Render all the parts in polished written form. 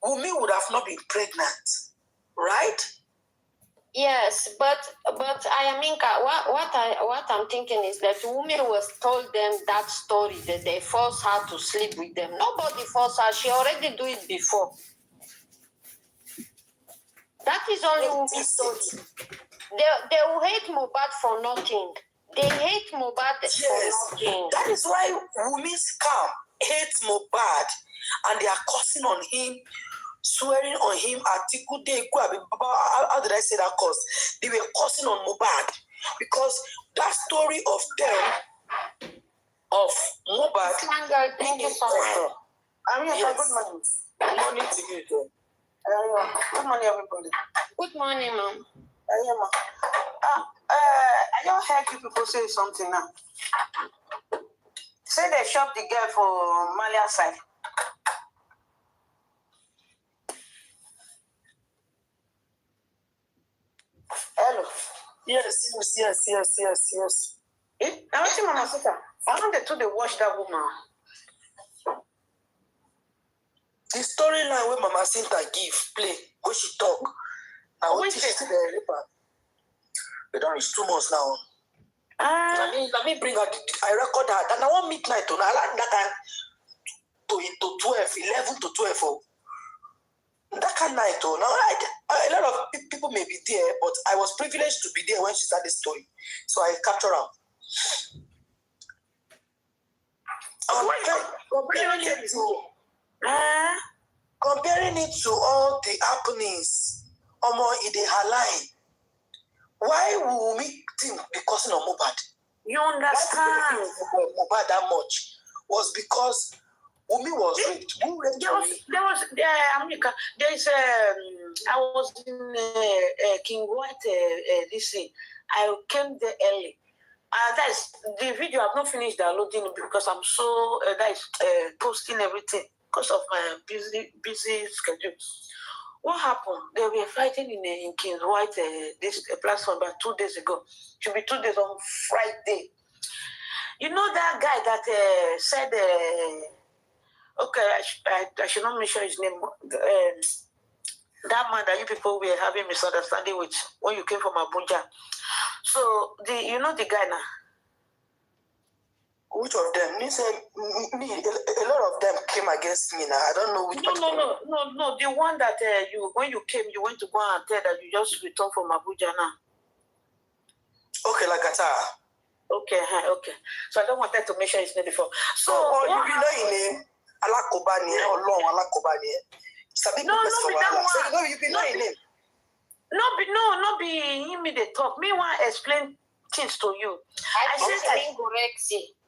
Wumi would have not been pregnant, right? Yes, but Ayaminka, what I'm thinking is that Wumi was told them that story that they forced her to sleep with them. Nobody forced her; she already do it before. That is only Wumi's story. They will hate MOHBAD for nothing. They hate MOHBAD for nothing. That is why Wumi's camp hates MOHBAD, and they are cursing on him, swearing on him. How did I say that? Cause they were cursing on MOHBAD because that story of them, of MOHBAD. Thank you so much. Yes. Good morning. Good morning to you, too. Good morning, everybody. Good morning, ma'am. I just heard you people say something now. Say they shot the girl for Malia side. Hello. Yes. Eh? I want Mama Sita. I want the two they watch that woman. The storyline where Mama Sita give play, where she talk. I want to see the report. We don't reach 2 months now. Let me bring her. I record her. And I want midnight. I like that time to 12, 11 to 12. Oh. That kind of night. Oh. Now, a lot of people may be there, but I was privileged to be there when she started the story. So I capture her. Comparing it to all the happenings, in the line. Why will we think because of MOHBAD? You understand? MOHBAD that much was because Wumi was raped. Who raped Wumi? I was in King White this thing. I came there early. That's the video. I've not finished downloading it because I'm so posting everything because of my busy schedule. What happened? They were fighting in King White this platform about 2 days ago. Should be 2 days on Friday. You know that guy that said, okay, I should not mention his name. That man that you people were having misunderstanding with when you came from Abuja. So you know the guy now. Which of them? Me say me. A lot of them came against me now. I don't know which. No. The one that when you came, you went to go and tell that you just returned from Abuja now. Okay, like I said. Okay. So I don't want that to mention his name before. So you know his name? Alakobani or Long Alakobani. No, be that one. So you be know his name. No, be him me the talk. Me want to explain things to you. I said Gurexi.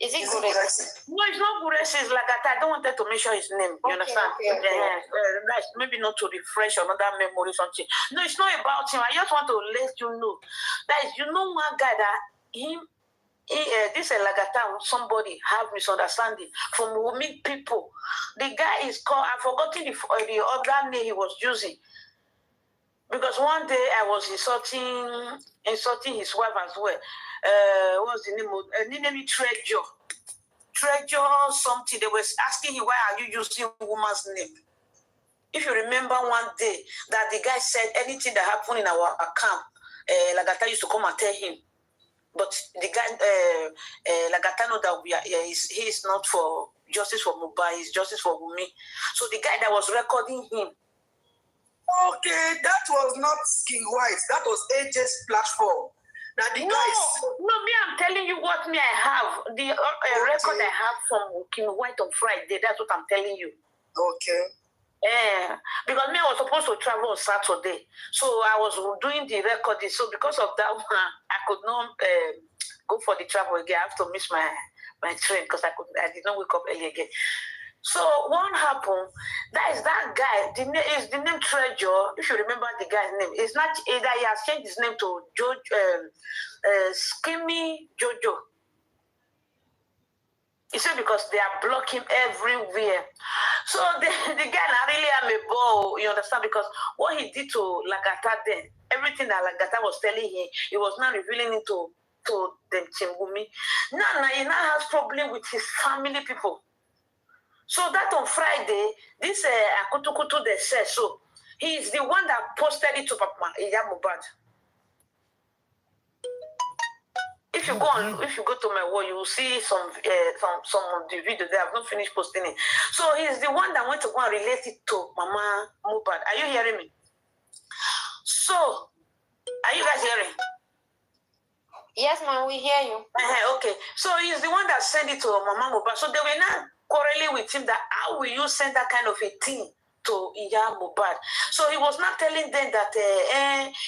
Is it Gurexi? No, it's not Gurexi. It's like that. I don't want to mention his name. You understand? Okay. Maybe not to refresh another memory or something. No, it's not about him. I just want to let you know that you know one guy that this is Lagata. Somebody have misunderstanding from Wumi people. The guy is called. I've forgotten the other name he was using. Because one day I was insulting his wife as well. What's the name of the name? Treasure something. They were asking him, why are you using woman's name? If you remember one day that the guy said anything that happened in our account, Lagata used to come and tell him. But the guy, Lagata know that he is not for justice for MOHBAD, he's justice for Wumi. So the guy that was recording him. Okay, that was not King White. That was AJ's platform. Now the guys. No, me, I'm telling you what me I have. The record I have from King White on Friday. That's what I'm telling you. Okay. Yeah, because me I was supposed to travel on Saturday, so I was doing the recording. So because of that one, I could not go for the travel again. I have to miss my train because I did not wake up early again. So what happened? That is that guy. Is the name Treasure? If you remember the guy's name, it's not either he has changed his name to Skimmy Jojo. He said because they are blocking everywhere. So the guy really am a ball, you understand? Because what he did to Lagata then, everything that Lagata was telling him, he was not revealing it to the Chimbumi. Now he now has problem with his family people. So that on Friday, this Akutukutu they said so. He is the one that posted it to Papa MOHBAD. If you go to my wall, you will see some of the videos. They have not finished posting it. So he's the one that went to go and relate it to Mama MOHBAD. Are you hearing me? So, are you guys hearing? Yes, ma'am, we hear you. Okay. So he's the one that sent it to Mama MOHBAD. So they were not quarreling with him that how will you send that kind of a thing to MOHBAD? So he was not telling them that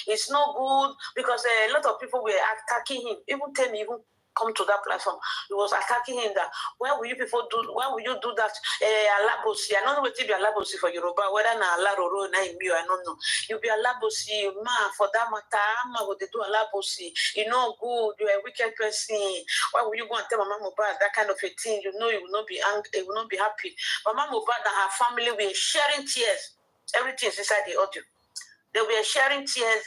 it's no good because a lot of people were attacking him. Even tell me, even come to that platform, he was attacking him that why will you do that? Alabosi, I don't know what to be alabosi for Yoruba, whether na alaro na imi, I don't know. You be alabosi, man, for that matter, man, what they do alabosi, you know good, you're a wicked person. Why will you go and tell Mama MOHBAD that kind of a thing? You know you will not be angry, you will not be happy. Mama MOHBAD and her family were sharing tears. Everything is inside the audio. They were sharing tears.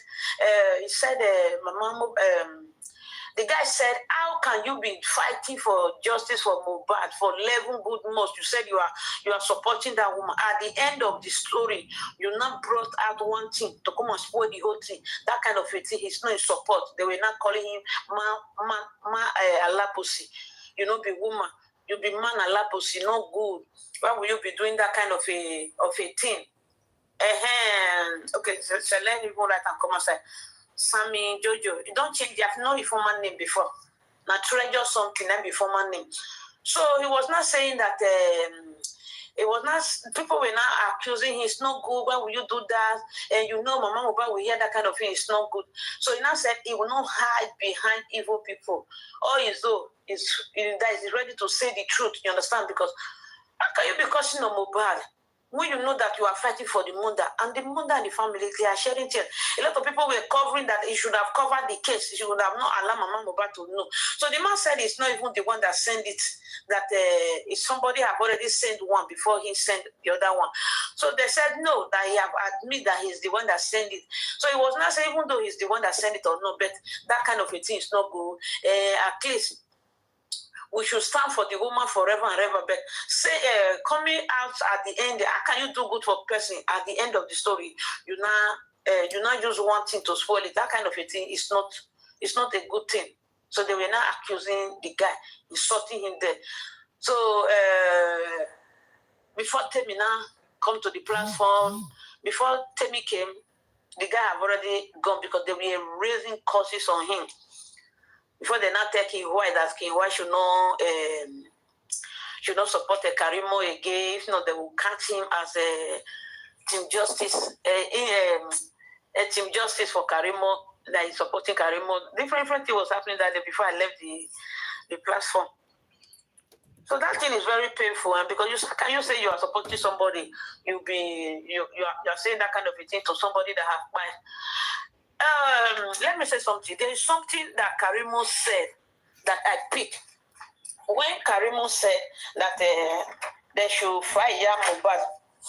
He said, the guy said, how can you be fighting for justice for MOHBAD for 11 good months? You said you are supporting that woman. At the end of the story, you now brought out one thing to come and spoil the whole thing. That kind of a thing, he's not in support. They were not calling him Alaposi. You know, be woman. You be man Alaposi, not good. Why will you be doing that kind of a thing? Okay, so let me go right and come outside. Sammy, Jojo, you don't change. You have no former name before. Now treasure something and be former name. So he was not saying that. It was not. People were not accusing him. It's not good. Why will you do that? And you know, Mama MOHBAD will hear that kind of thing. It's not good. So he now said he will not hide behind evil people. All is though is ready to say the truth. You understand? Because how can you be cursing on MOHBAD when you know that you are fighting for the mother and the family, they are sharing tears? A lot of people were covering that he should have covered the case. He should have not allowed Mama MOHBAD to know. So the man said it's not even the one that sent it, that somebody have already sent one before he sent the other one. So they said no, that he have admitted that he's the one that sent it. So he was not saying even though he's the one that sent it or not, but that kind of a thing is not good. At least we should stand for the woman forever and ever. But say coming out at the end, how can you do good for a person at the end of the story? You not use one thing to spoil it. That kind of a thing is not a good thing. So they were not accusing the guy, insulting him there. So before Temi now come to the platform, before Temi came, the guy have already gone because they were raising curses on him. Before they not take King White, that King White should not support a Karimo again. If not, they will count him as a team justice, a team justice for Karimo, that is supporting Karimo. Different thing was happening that day before I left the platform. So that thing is very painful, and because can you say you are supporting somebody, you are saying that kind of a thing to somebody that have mind. Let me say something. There is something that Karimo said that I picked. When Karimo said that they should fire MOHBAD,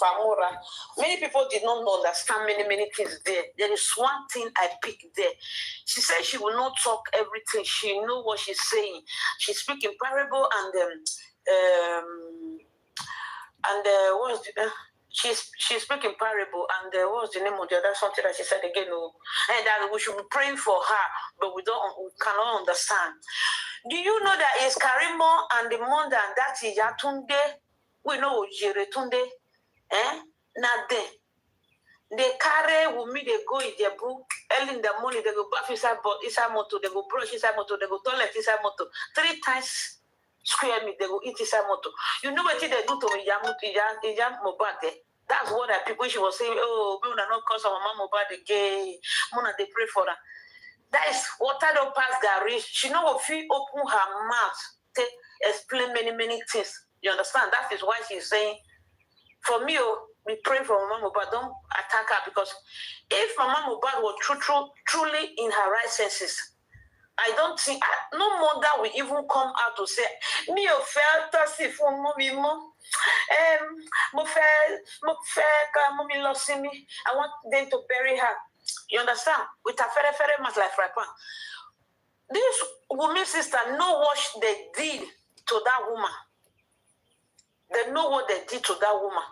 Famora, many people did not understand many things there. There is one thing I picked there. She said she will not talk everything. She knows what she's saying. She speaks in parable and what was the... She's speaking parable, and what was the name of the other something that she said again? And that we should be praying for her, but we cannot understand. Do you know that it's Karimo and the mother, and that is Yatunde? We know Jeretunde. Nothing. They carry with me, they go in their book early in the morning, they go bath inside motor, they go brush inside motor, they go toilet inside motor 3 times. Square me, they go eat inside motor. You know what they do to me, MOHBAD. That's what people she was saying. Oh, we will not cause our Mama MOHBAD again. Mona, they pray for her. That is what I don't pass Gary. She know if you open her mouth to explain many things. You understand? That is why she's saying, for me, we pray for Mama MOHBAD. Don't attack her, because if Mama MOHBAD was truly in her right senses, I don't think no mother will even come out to say, "Me o fẹ́ tọ́sí fún mommy mo mommy lost me. I want them to bury her." You understand? With a very much like fry pan. This woman sister know what they did to that woman. They know what they did to that woman.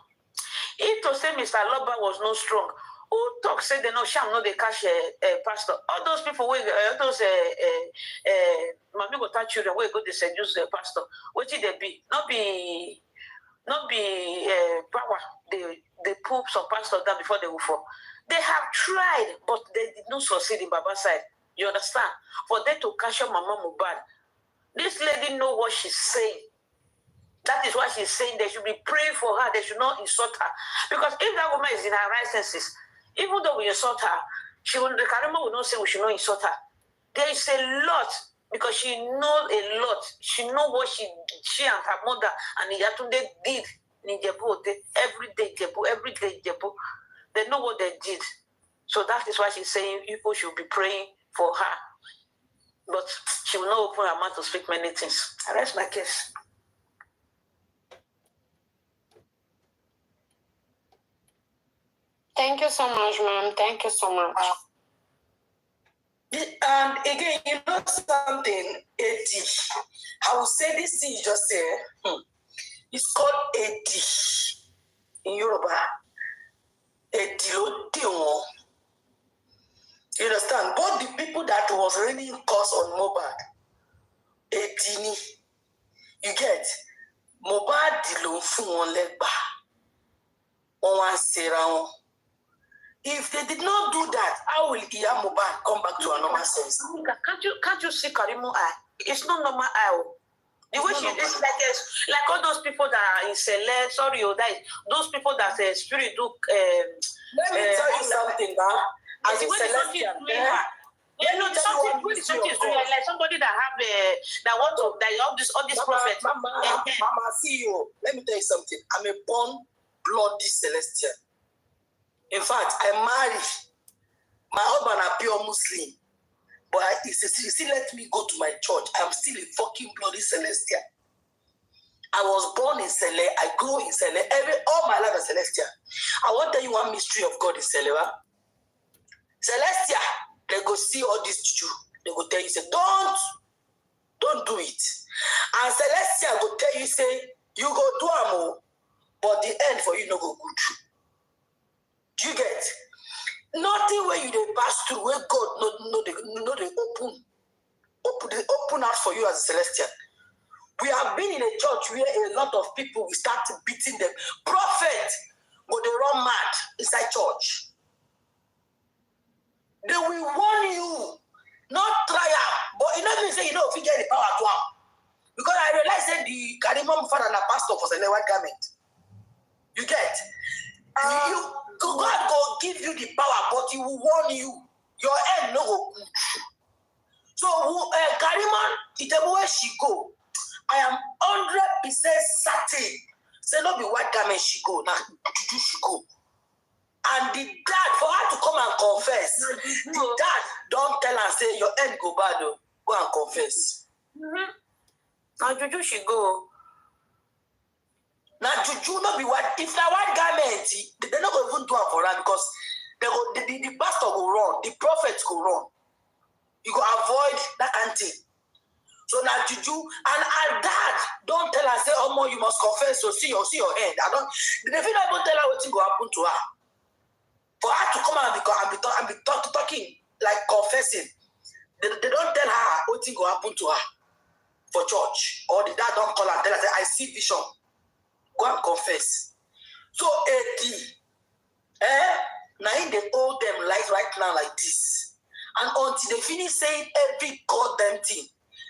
If to say Mr. Loba was not strong, who talk say they know sham no they catch a pastor. All those people all those mommy go touch children where go they seduce the pastor. What did they be? Not be power. They pull some pastor down before they will fall. They have tried, but they did not succeed in Baba's side. You understand? For them to catch your Mama MOHBAD. This lady know what she's saying. That is why she's saying they should be praying for her. They should not insult her. Because if that woman is in her right senses, even though we insult her, the Karima will not say we should not insult her. There is a lot, because she knows a lot. She knows what she and her mother and Iyatunde did in Ijebu. Every day Ijebu. They know what they did. So that is why she's saying people should be praying for her. But she will not open her mouth to speak many things. I rest my case. Thank you so much, ma'am. Thank you so much. And again, you know something, AD. I will say this thing you just said. It's called AD in Yoruba. You understand? Both the people that was really cause on MOHBAD, AD, you get MOHBAD dilo fun won legba. Won wan sera. If they did not do that, how will MOHBAD come back to a normal sense? Can't you see Karimo eye? It's not normal eye. The way she is like all those people that are in Sele, sorry, those people that spirit do. Let me tell you something, now. As a Celestial, something is doing like somebody that have that want to that all this prophet. Mama, see you. Let me tell you something. I'm a born bloody Celestial. In fact, I married my husband a pure Muslim, but he still let me go to my church. I'm still a fucking bloody Celestial. I was born in Cele. I grew in Cele. All my life is Celestial. I want to tell you one mystery of God in Cele. Celestial, they go see all this juju. They go tell you, say, don't do it. And Celestial go tell you, say, you go do amo, but the end for you no go good. Do you get? Nothing where you they pass through where God no they open out for you as a Celestial. We have been in a church where a lot of people will start beating them. Prophet, but they run mad inside church. They will warn you, not try out. But you know me say you know if you get the power to am. Because I realized that the Karimam father and a pastor for the white garment. You get? God go give you the power, but he will warn you. Your end no go good. So Kariman, it's where she go. I am 100% certain. Say not be white garment she go, now she go. And the dad, for her to come and confess, the dad don't tell her, say your end go bad, go and confess. Now Juju she go. Now Juju not be white. If that white garment, they're not going to even do it for her because the pastor go run, the prophets go run. You go avoid that kind of thing. So now Juju and her dad don't tell her, say, oh more you must confess, so see your end. They feel not even tell her what's going to happen to her. For her to come and be talking, like confessing, they don't tell her what's going to happen to her for church. Or the dad don't call her and tell her, say, I see vision. Go and confess. So now they owe them life right now like this. And until they finish saying every goddamn thing,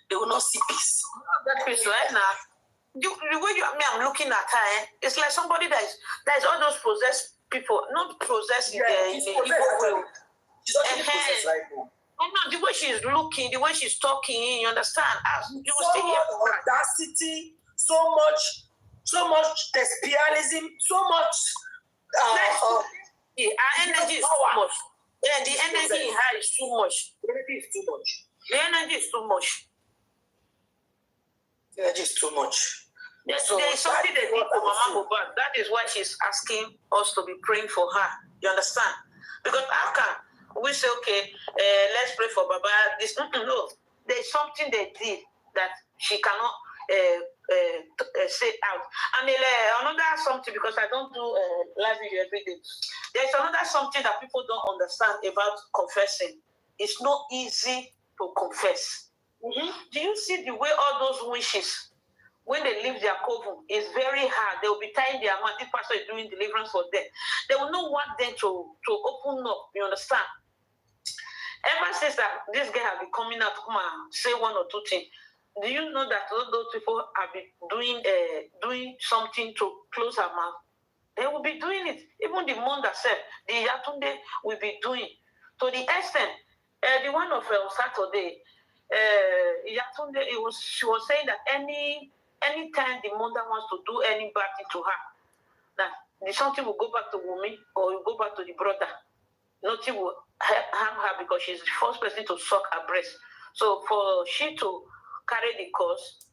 they will not see peace. That peace right now. The way I'm looking at her, it's like somebody that is all those possessed people, not possessed in the evil way. She's not possessed right now. Oh no, the way she's looking, the way she's talking, you understand? You will so much audacity, so much thespianism, so much. Our energy is too much. Yeah, the energy in her is too much. The energy is too much. The energy is too much. The energy is too much. There is something they did for Mama MOHBAD. That is why she's asking us to be praying for her. You understand? Because how can we say, okay, let's pray for Baba? No, there is something they did that she cannot say out. And another something, because I don't do live video every day. There's another something that people don't understand about confessing. It's not easy to confess. Mm-hmm. Do you see the way all those wishes, when they leave their coven, is very hard? They will be tying their man. This pastor is doing deliverance for them. They will not want them to open up. You understand? Ever since that this guy has been coming out to come and say one or two things, do you know that all those people have been doing something to close her mouth? They will be doing it. Even the month herself, the Yatunde will be doing. To the extent, the one of Saturday, Yatunde, she was saying that anytime the mother wants to do any bad thing to her, that the something will go back to Wumi or will go back to the brother. Nothing will harm her because she's the first person to suck her breast. So for she to carry the cause,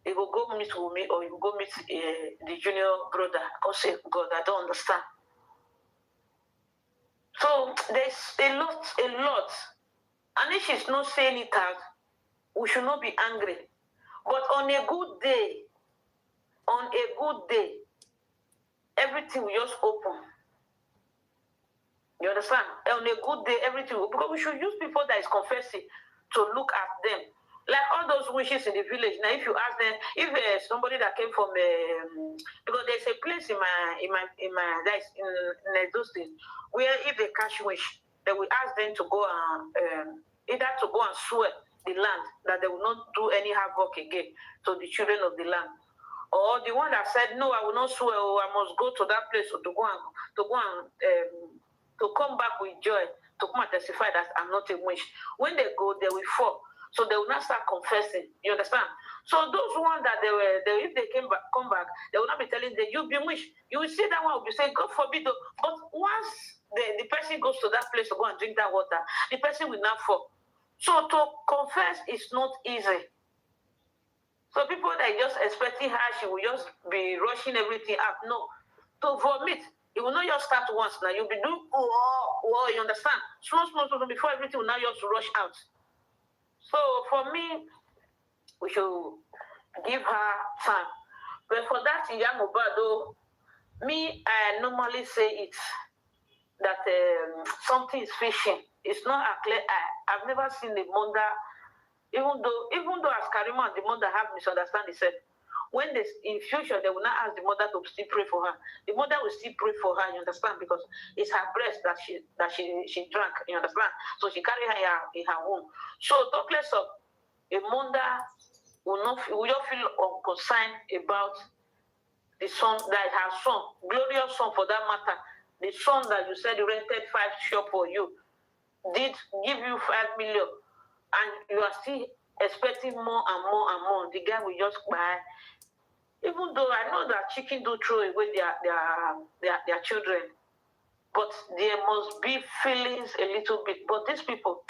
he will go meet Wumi or he will go meet the junior brother. I say, God, I don't understand. So there's a lot. And if she's not saying it out, we should not be angry. But on a good day, everything will just open. You understand? On a good day, everything will, because we should use people that is confessing to look at them. Like all those wishes in the village. Now, if you ask them, if somebody that came from, because there's a place in those days where if they catch wish, they will ask them to go and either to go and swear the land that they will not do any havoc again to the children of the land, or the one that said no, I will not swear, or I must go to that place to go and to come back with joy to come and testify that I'm not a witch. When they go, they will fall. So they will not start confessing. You understand? So those ones that if they come back, they will not be telling them, you've been witch. You will see that one will be saying, God forbid. But once the person goes to that place to go and drink that water, the person will not fall. So to confess is not easy. So people that are just expecting her, she will just be rushing everything out. No. To vomit, it will not just start once now. You'll be doing, you understand? Small, before everything will now just rush out. So for me, we should give her time. But for that, MOHBAD, me, I normally say it, that something is fishing. It's not a clear eye. I've never seen the mother, even though as Karima and the mother have misunderstood itself, when they, in future they will not ask the mother to still pray for her. The mother will still pray for her, you understand, because it's her breast that she drank, you understand. So she carry her in her womb. So talk less of a mother will just feel unconcerned about the son that her son, glorious son for that matter, the son that you said rented 5 shop for you, did give you 5 million, and you are still expecting more and more and more. The guy will just buy. Even though I know that chicken do throw away their children, but there must be feelings a little bit. But these people,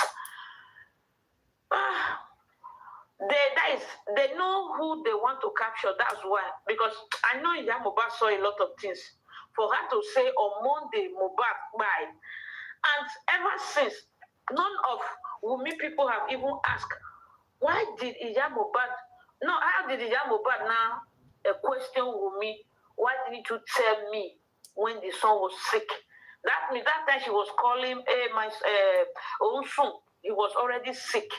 they know who they want to capture. That's why. Because I know MOHBAD saw a lot of things. For her to say on Monday, MOHBAD bye. And ever since, none of Wumi people have even asked, why did MOHBAD, how did MOHBAD now question Wumi, why didn't you tell me when the son was sick? That means that time she was calling my Onsun, he was already sick.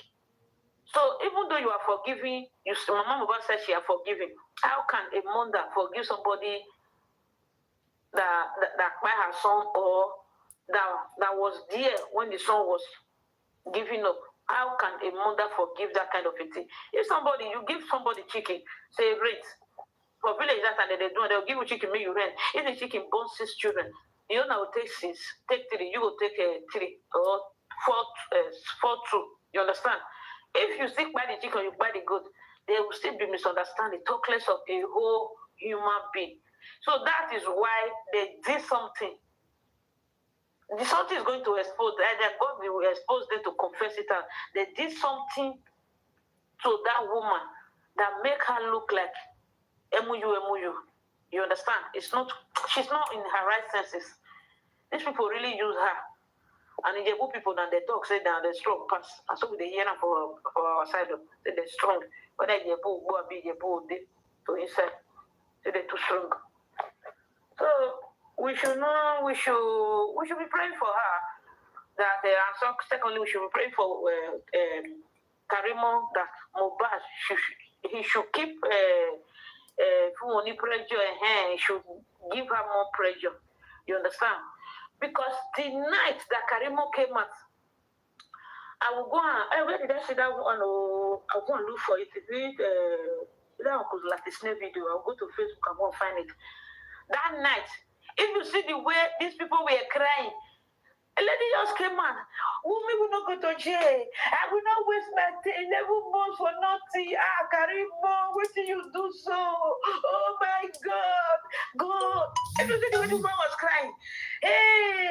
So even though you are forgiving, Mama MOHBAD said she are forgiving. How can a mother forgive somebody that by her son, or that was there when the son was giving up? How can a mother forgive that kind of a thing? If you give somebody chicken, say rent. For village that and they'll give you chicken, make you rent. If the chicken born 6 children, the owner will take 6, take 3, you will take 3 or 4 2. You understand? If you still buy the chicken, you buy the goat, there will still be misunderstanding, talk less of a whole human being. So that is why they did something. The something is going to expose, and God will expose them to confess it out. They did something to that woman that make her look like MOU. You understand? She's not in her right senses. These people really use her. And the Jebu people, then they talk, say that they're strong pass. And so they hear them for our side, say they're strong. Whether Jebu, Boabi, Jebu, to himself. So they're too strong. So we should be praying for her. That and so secondly, we should be praying for Karimo, that MOHBAD he should keep money pressure in her. He should give her more pressure. You understand? Because the night that Karimo came out, I will go and where did I see that one? Oh, I'll go and look for it. Is it that one could like a snake video? I'll go to Facebook and go and find it. That night, if you see the way these people were crying, a lady just came out. Women will not go to jail. I will not waste my 11 months for nothing. Karimo, what did you do so? Oh my God. God. And you see the way the woman was crying. Hey,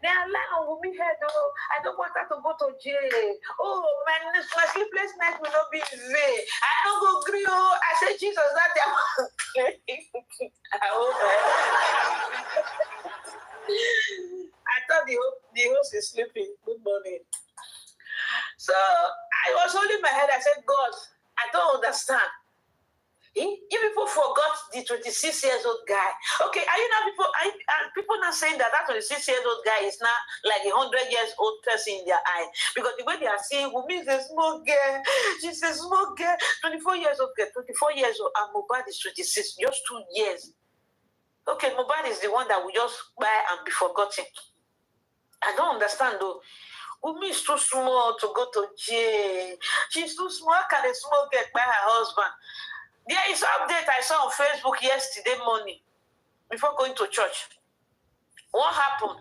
now allow me head. Oh, I don't want her to go to jail. Oh, my sleepless night will not be in vain. I don't go agree. Oh, I said, Jesus, that day. I hope. I thought the host is sleeping. Good morning. So I was holding my head. I said, God, I don't understand. You people forgot the 26-year-old guy. Okay, are you now people now saying that 26-year-old guy is now like a 100-year-old person in their eye? Because the way they are saying, Wumi is a small girl, she's a small girl, 24 years old girl, 24 years old, and MOHBAD is 26, just 2 years. Okay, MOHBAD is the one that will just buy and be forgotten. I don't understand though. Wumi is too small to go to jail. She's too small. How can a small girl buy her husband? There is an update I saw on Facebook yesterday morning before going to church. What happened?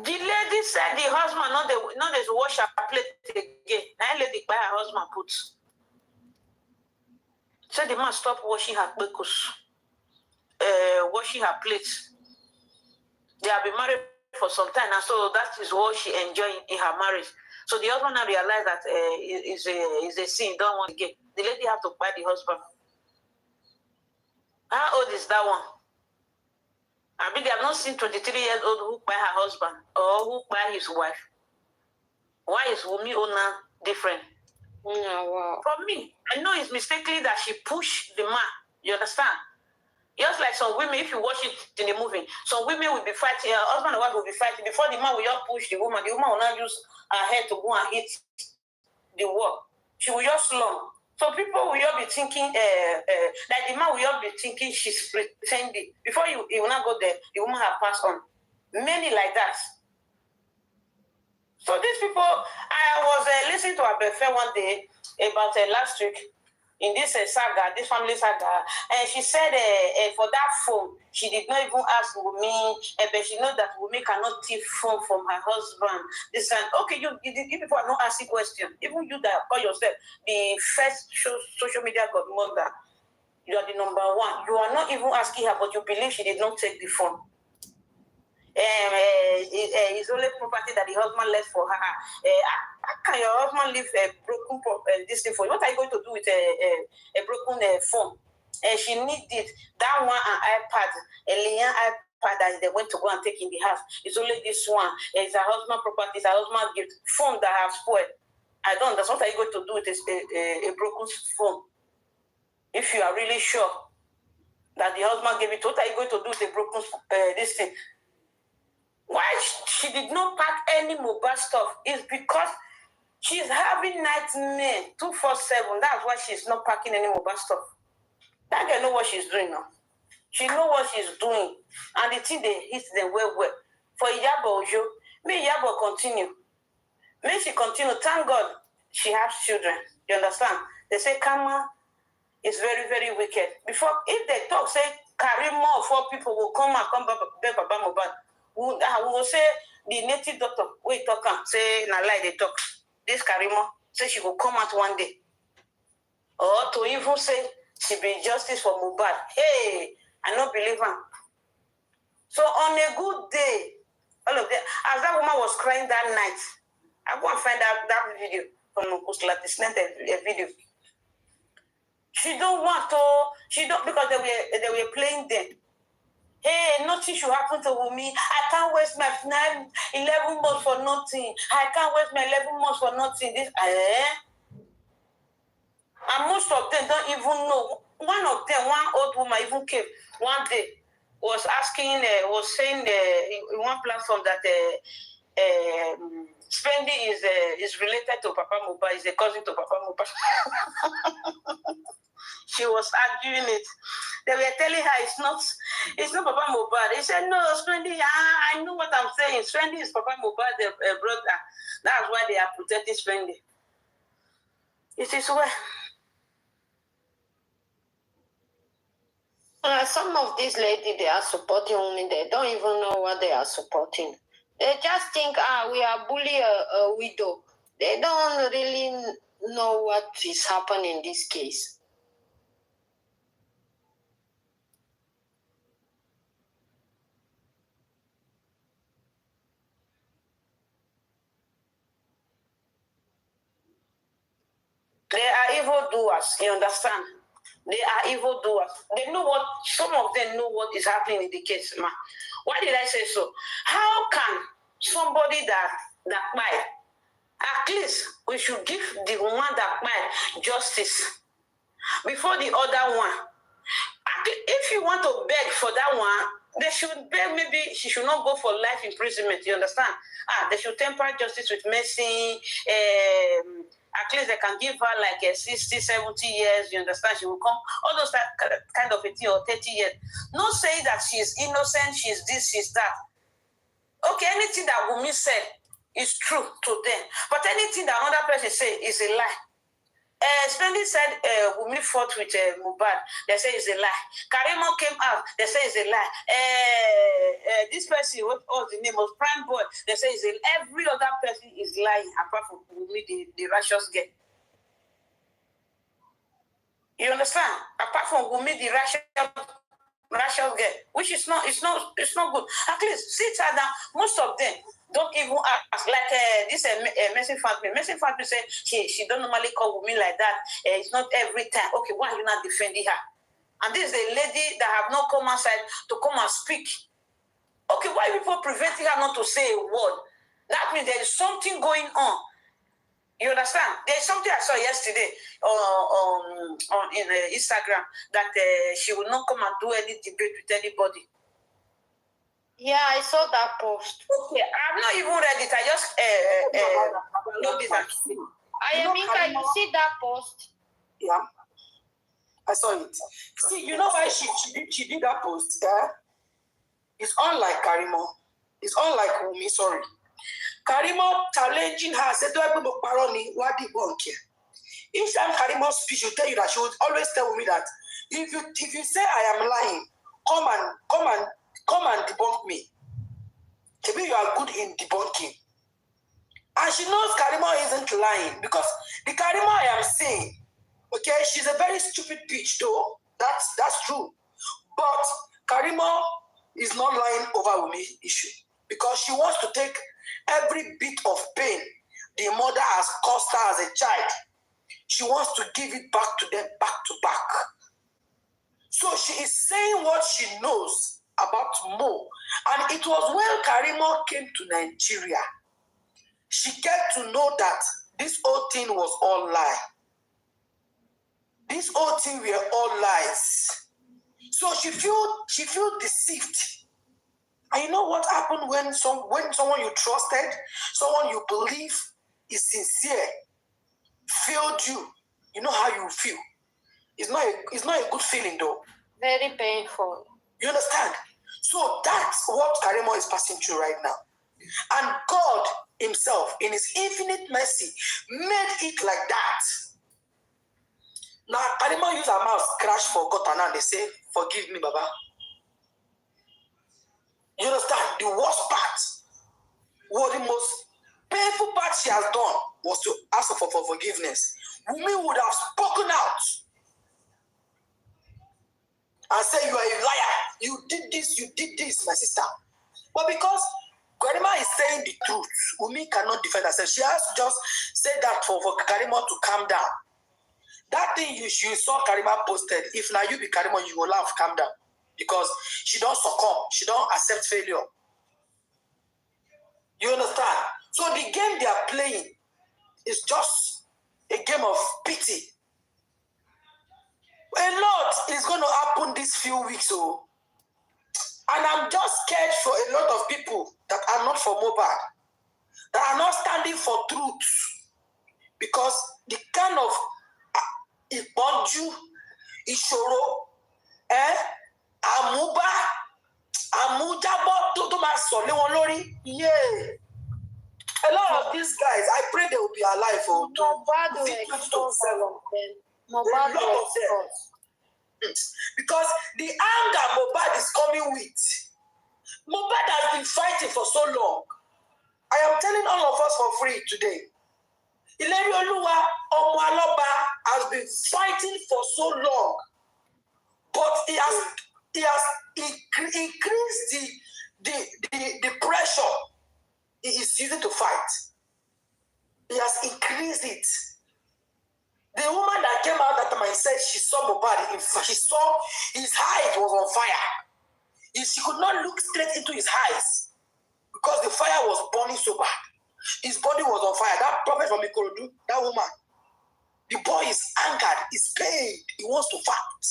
The lady said the husband not they wash her plate again. That lady buy her husband put. Said the man stop washing her washing her plates. They have been married for some time, and so that is what she enjoyed in her marriage. So the husband now realized that is a sin. Don't want to get. The lady have to buy the husband. How old is that one? I mean, they have not seen 23-year-old who buy her husband or who buy his wife. Why is Wumi Ona different? Wow. For me, I know it's mistakenly that she pushed the man. You understand? Just like some women, if you watch it in the movie, some women will be fighting, husband and wife will be fighting. Before the man will just push the woman will not use her head to go and hit the wall. She will just slump. So people will just be thinking, like the man will just be thinking she's pretending. Before he will not go there, the woman have passed on. Many like that. So these people, I was listening to Abefe one day about last week, in this saga, this family saga, and she said for that phone, she did not even ask Wumi, but she knows that Wumi cannot take phone from her husband. This and okay, you people are not asking questions. Even you that call yourself the first social media godmother, you are the number one. You are not even asking her, but you believe she did not take the phone. It's only property that the husband left for her. How can your husband leave a broken this thing for you? What are you going to do with a broken phone? She needs it. That one, an iPad, a Lian iPad that they went to go and take in the house. It's only this one. It's her husband property. It's her husband gift. Phone that have spoiled. I don't. That's what are you going to do with a broken phone? If you are really sure that the husband gave it, what are you going to do with a broken this thing? Why she did not pack any MOHBAD stuff is because she's having nightmare 247. That's why she's not packing any MOHBAD stuff. That girl know what she's doing now. She know what she's doing. And the thing they hit them well. For Iyabo Ojo, may Iyabo continue. May she continue. Thank God she has children. You understand? They say karma is very, very wicked. Before, if they talk, say, Karimo, 4 people will come back Baba MOHBAD. We will say the native doctor, we talk and say, na lie they talk. This Karimo say she will come out one day. Or to even say she be justice for MOHBAD. Hey, I don't believe her. So on a good day, all of them, as that woman was crying that night, I go and find out that video from a video. She don't want to, because they were playing them. Hey, nothing should happen to me. I can't waste my 11 months for nothing. I can't waste my 11 months for nothing. And most of them don't even know one of them, one old woman even came one day, was asking, was saying in one platform that spending is related to Papa Mohbad, is a cousin to Papa Mohbad. She was arguing it. They were telling her it's not Papa Mohbad. He said, no, spending, I know what I'm saying. Spending is Papa Mohbad, the brother. That's why they are protecting spending. It is well. Some of these ladies, they are supporting women. They don't even know what they are supporting. They just think, we are bullying a widow. They don't really know what is happening in this case. They are evildoers, you understand? They are evildoers. They know what, some of them know what is happening in the case, ma. Why did I say so? How can somebody that might, at least we should give the one that might justice before the other one. If you want to beg for that one, they should beg, maybe she should not go for life imprisonment, you understand? They should temper justice with mercy. At least they can give her like 60, 70 years, you understand? She will come, all those kind of a thing, or 30 years. Not saying that she's innocent, she's this, she's that. Okay, anything that Wunmi said is true to them. But anything that another person say is a lie. Splendid said Wunmi fought with MOHBAD. They say it's a lie. Karimo came out. They say it's a lie. This person, what was the name of Prime Boy? They say it's a lie. Every other person is lying apart from Wunmi, the righteous girl. You understand? Apart from Wunmi, the righteous girl, which is not, it's not good. At least sit her down. Most of them don't even ask. Like this Mercy Fatmi. Mercy Fatmi said she don't normally call Wunmi like that. It's not every time. Okay, why are you not defending her? And this is a lady that have not come outside to come and speak. Okay, why are people preventing her not to say a word? That means there is something going on. You understand? There's something I saw yesterday on Instagram that she will not come and do any debate with anybody. Yeah, I saw that post. Okay, I've not even read it. I just know this. Ayamika, you see that post? Yeah, I saw it. See, you know why she did that post? It's unlike Karimo. It's unlike Wunmi, sorry. Karimo challenging her, said, each time Karimo speaks, she'll tell you that she would always tell me that if you say I am lying, come and debunk me. Maybe you are good in debunking. And she knows Karimo isn't lying because the Karimo I am seeing, okay, she's a very stupid bitch though. That's true. But Karimo is not lying over Wunmi issue because she wants to take every bit of pain the mother has caused her as a child. She wants to give it back to them, back to back. So she is saying what she knows about Mo. And it was when Karimo came to Nigeria, she get to know that this whole thing was all lie. This whole thing were all lies. So she feel deceived. And you know what happened when someone you trusted, someone you believe is sincere, failed you? You know how you feel. It's not a good feeling though. Very painful. You understand? So that's what Karimo is passing through right now. And God himself, in his infinite mercy, made it like that. Now, Karimo use her mouth, crash for God, and now they say, forgive me, Baba. You understand? The worst part, what the most painful part she has done was to ask for forgiveness. Wunmi would have spoken out and said, you are a liar. You did this, my sister. But because Karimo is saying the truth, Wunmi cannot defend herself. She has to just say that for Karimo to calm down. That thing you saw Karimo posted, if now you be Karimo, you will laugh, calm down. Because she don't succumb. She don't accept failure. You understand? So the game they are playing is just a game of pity. A lot is going to happen these few weeks, oh. And I'm just scared for a lot of people that are not for MOHBAD, that are not standing for truth, because the kind of ìpọ́njú, ìṣòro, àmújábọ́ tó máa sọ lé wọn lórí. Yeah. A lot of these guys, I pray they will be alive. MOHBAD will expose all of them. MOHBAD will expose. Because the anger MOHBAD is coming with, MOHBAD has been fighting for so long. I am telling all of us for free today. Ìlérí Olúwa ọmọ Alọ́ba has been fighting for so long, but he has increased the pressure he is using to fight. He has increased it. The woman that came out that time and said she saw MOHBAD, she saw his eyes was on fire. She could not look straight into his eyes because the fire was burning so bad. His body was on fire. That prophet from Ikorodu, that woman, the boy is angered, he's pained, he wants to fight.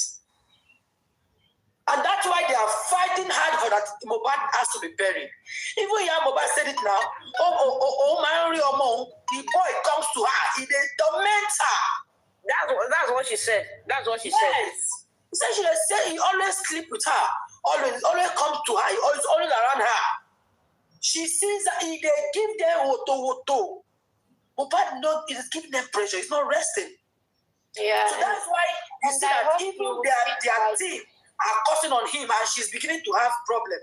And that's why they are fighting hard for that MOHBAD has to be buried. Even MOHBAD said it now. The boy comes to her, he torments her. That's what she said. That's what she said. said. He said he always sleep with her, always comes to her, always around her. She sees that they give them woto. MOHBAD is giving them pressure. It's not resting. Yeah. So that's why you see that even their team are causing on him, and she's beginning to have problems.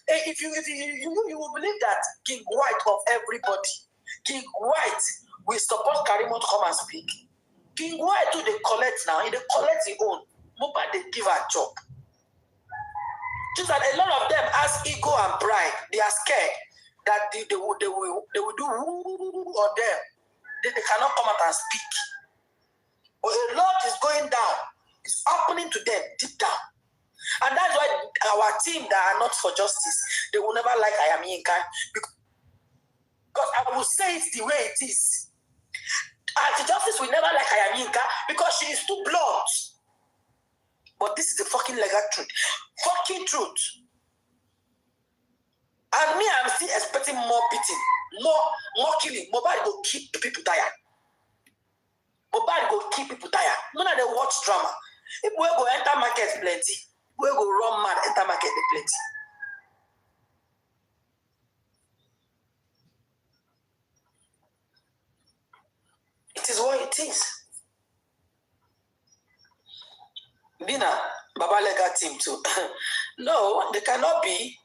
If you will believe that King White of everybody, King White will support Karimo to come and speak. King White too, they collect now. They collect his own. MOHBAD, they give her a job. Just that a lot of them has ego and pride. They are scared that they will do on them. They cannot come out and speak. But a lot is going down. It's happening to them deep down. And that's why our team that are not for justice, they will never like I am Yinka. Because I will say it the way it is. Anti-justice will never like I am Yinka because she is too blunt. But this is the fucking legal truth. Fucking truth. And me, I'm still expecting more beating, more killing. MOHBAD go keep people tired. MOHBAD go keep people tired. None of them watch drama. If we go enter market plenty, we go run mad, enter market plenty. It is what it is. Bina, Babalega team too. No, they cannot be.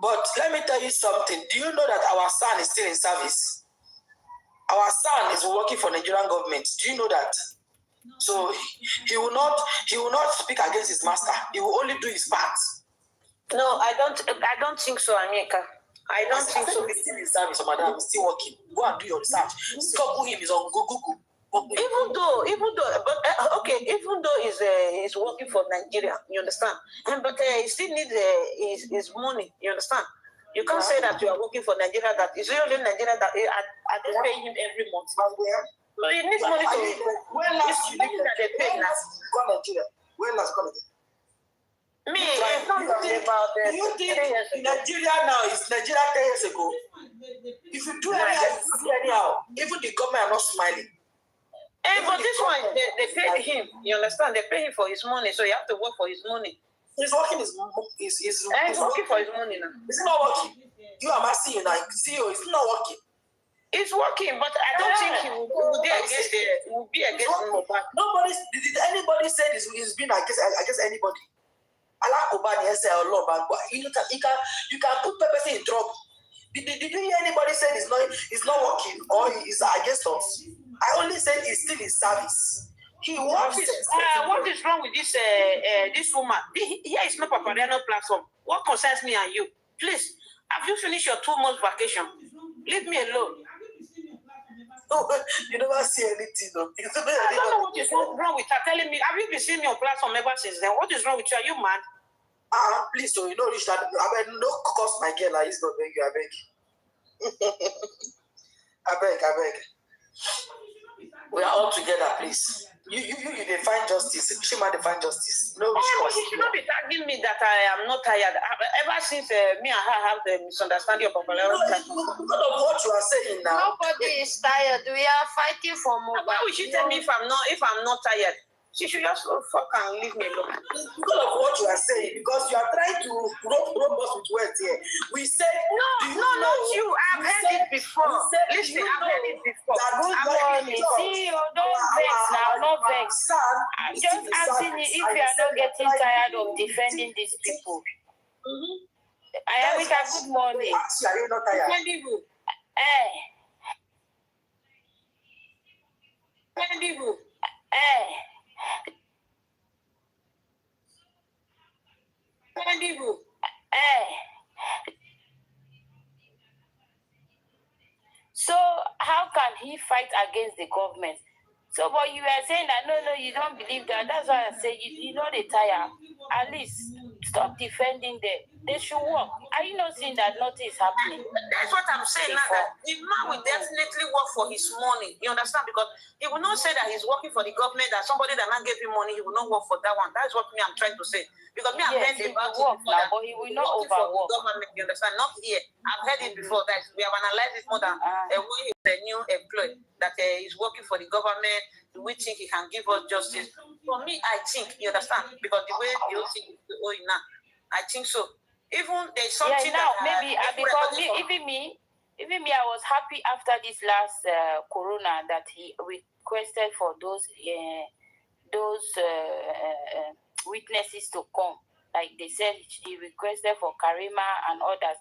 But let me tell you something. Do you know that our son is still in service? Our son is working for the Nigerian government. Do you know that? So he will not speak against his master. He will only do his part. No, I don't think so, Amika. I don't think so. He's still in service, madam. He's still working. Go and do your research. Google him. He's on Google. Even though, he's working for Nigeria, you understand? But he still needs his money, you understand? You can't say that you are working for Nigeria, that is only Nigeria that are they paying him every month. So he needs money to. When last you that they pay last go Nigeria? When last go Nigeria? Me, it's not about the. Do you think Nigeria now is Nigeria 10 years ago? If you do anyhow, even the government are not smiling. But this one, they pay him. You understand? They pay him for his money, so you have to work for his money. He's working he's working for his money now. Is it not working? You are asking you now. See, it's not working. It's working, but I don't think he will be against MOHBAD. Did anybody say he's been against anybody? Allah Kobani has said a lot, but you can put person in trouble. Did you hear anybody say it's not working or he's against us? I only said he's still in service. He wants what is wrong with this woman? Here is no Papariano platform. What concerns me and you? Please, have you finished your 2 months vacation? Leave me alone. You never see anything. No. I don't know what is wrong with her telling me. Have you been seeing me on platform ever since then? What is wrong with you? Are you mad? Please, so you know, reach that. I mean, no cost my girl. He's not beg you. I beg. I beg. We are all together, please. You define justice. She might define justice. No, But she should not be tagging me that I am not tired. Ever since me and her have the misunderstanding of popularity. Because of what you are saying now. Nobody is tired. We are fighting for more. Why would she tell me if I'm not tired? She should just fuck and leave me alone. Because of what you are saying, because you are trying to rope us with words here. We said not you. I've heard it before. Listen, I've heard it before. Don't vex now, not vex. I'm just asking you if you are not getting tired of defending these people. Ayamika, good morning. Are you not tired? So how can he fight against the government? So, but you were saying that no, you don't believe that. That's why I say you know they tire. At least stop defending them. They should work. Are you not seeing that nothing is happening? That's what I'm saying now. That the man will definitely work for his money. You understand? Because he will not say that he's working for the government, that somebody that not gave him money, he will not work for that one. That's what I'm trying to say. Because me, I've heard it about work now, but he will not overwork. Government, you understand? Not here. I've heard it before. That we have analyzed it more than when he's a new employee that is working for the government. We think he can give us justice. For me, I think, you understand? Because the way you think now, I think so. Even there's something now that maybe because even me, I was happy after this last corona that he requested for those witnesses to come. Like they said, he requested for Karima and others.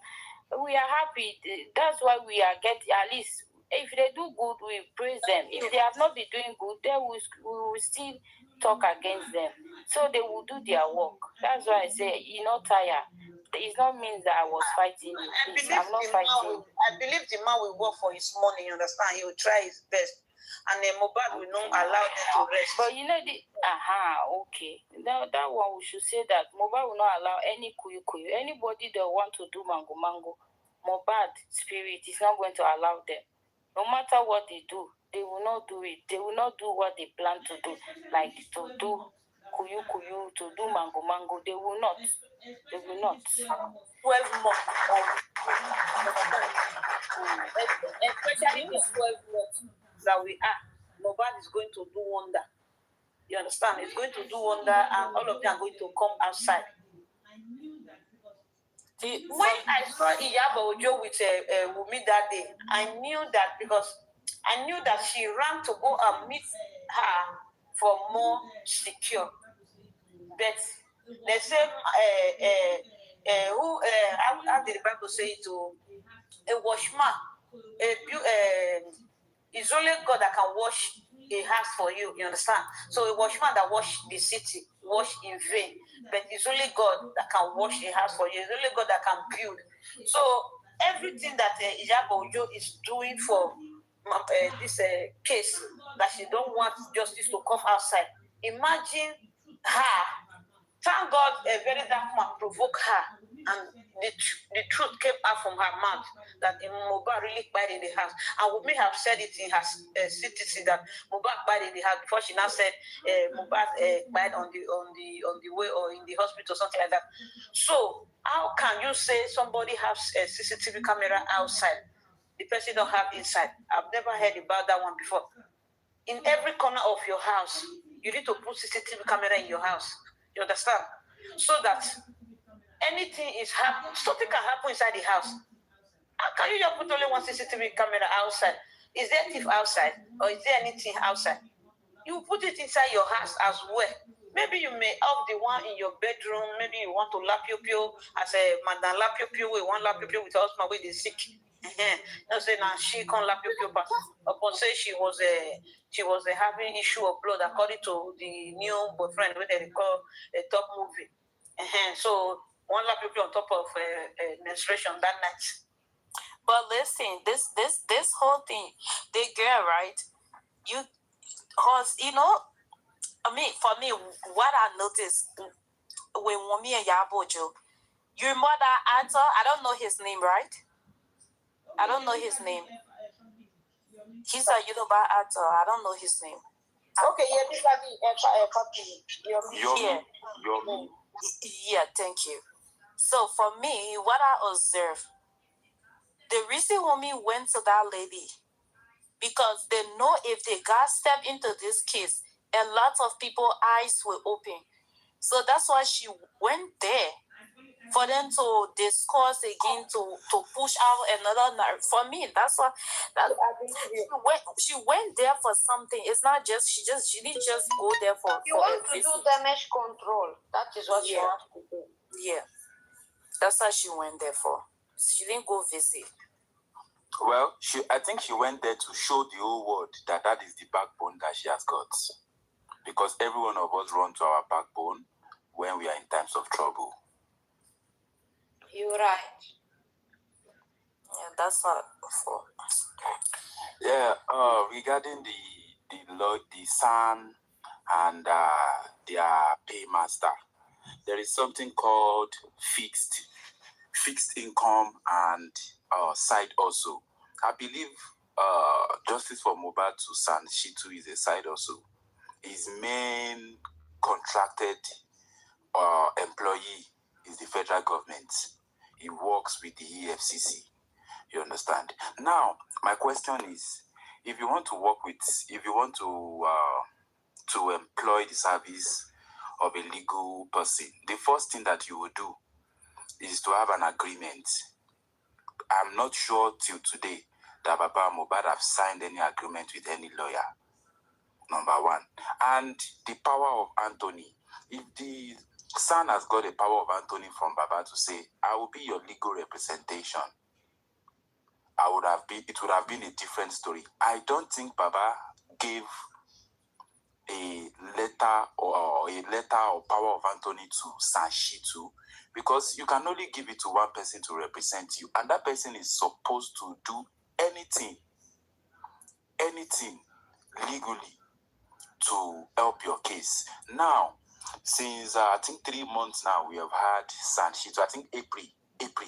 We are happy. That's why we are getting, at least if they do good, we praise them. If they have not been doing good, then we will still talk against them. So they will do their work. That's why I say, you're not tired. It not means that I was fighting. I'm not fighting. I believe the man will work for his money, you understand? He will try his best. And then MOHBAD will not allow them to rest. But you know, okay. Now that one, we should say that MOHBAD will not allow any kuyu. Anybody that want to do mango, MOHBAD spirit is not going to allow them. No matter what they do, they will not do it. They will not do what they plan to do, like to do kuyu, to do mango. They will not. They will not. 12 months. Especially this 12 months that we are, MOHBAD is going to do wonder. You understand? It's going to do wonder, and all of them are going to come outside. When I saw Iyabo Ojo with Wumi that day, I knew that because I knew that she ran to go and meet her for more secure. But they say, how did the Bible say it to a washman? It's only God that can wash a house for you, you understand? So a washman that wash the city, wash in vain. But it's only God that can wash a house for you. It's only God that can build. So everything that Iyabo Ojo is doing for this case, that she don't want justice to come outside. Imagine her. Thank God a very dark man provoked her, and the truth came out from her mouth that MOHBAD really died in the house. And we may have said it in her citizen that MOHBAD died in the house before she now said MOHBAD died on the way or in the hospital, something like that. So how can you say somebody has a CCTV camera outside? The person don't have inside. I've never heard about that one before. In every corner of your house, you need to put CCTV camera in your house. You understand? So that anything is happening, something can happen inside the house. How can you just put only one CCTV camera outside? Is there a thief outside? Or is there anything outside? You put it inside your house as well. Maybe you may have the one in your bedroom. Maybe you want to lap your pio as a madam lap your pio. We want lap your pio with her husband with the sick. You say now she can't lap your pio, but upon say she was having issue of blood according to the new boyfriend when they call a top movie. So one lap your pio on top of menstruation that night. But listen, this whole thing, the girl, right? I mean, for me, what I noticed when Wumi and Iyabo Ojo, your mother actor, I don't know his name, right? I don't know his name. He's a Yoruba actor. I don't know his name. Okay, yeah, this Yeah, thank you. So for me, what I observed, the reason Wumi went to that lady, because they know if they got stepped into this case, a lot of people's eyes will open. So that's why she went there, for them to discuss again, to push out another narrative. For me, that's what she went there for something. It's not just she didn't just go there for. You want to do damage control. That is what you want to do. Yeah, that's what she went there for. She didn't go visit. Well, I think she went there to show the whole world that is the backbone that she has got. Because every one of us run to our backbone when we are in times of trouble. You're right. Yeah, that's what for. Yeah, regarding the son and their paymaster, there is something called fixed income and side also. I believe Justice for MOHBAD to San Shitu is a side also. His main contracted employee is the federal government. He works with the EFCC. You understand? Now, my question is, if you want to employ the service of a legal person, the first thing that you will do is to have an agreement. I'm not sure till today that Baba MOHBAD have signed any agreement with any lawyer. Number one. And the power of Anthony. If the son has got the power of Anthony from Baba to say, I will be your legal representation, it would have been a different story. I don't think Baba gave a letter or power of Anthony to Sanshitu, because you can only give it to one person to represent you, and that person is supposed to do anything legally to help your case. Now, since I think 3 months now, we have had Sanshitu. I think April,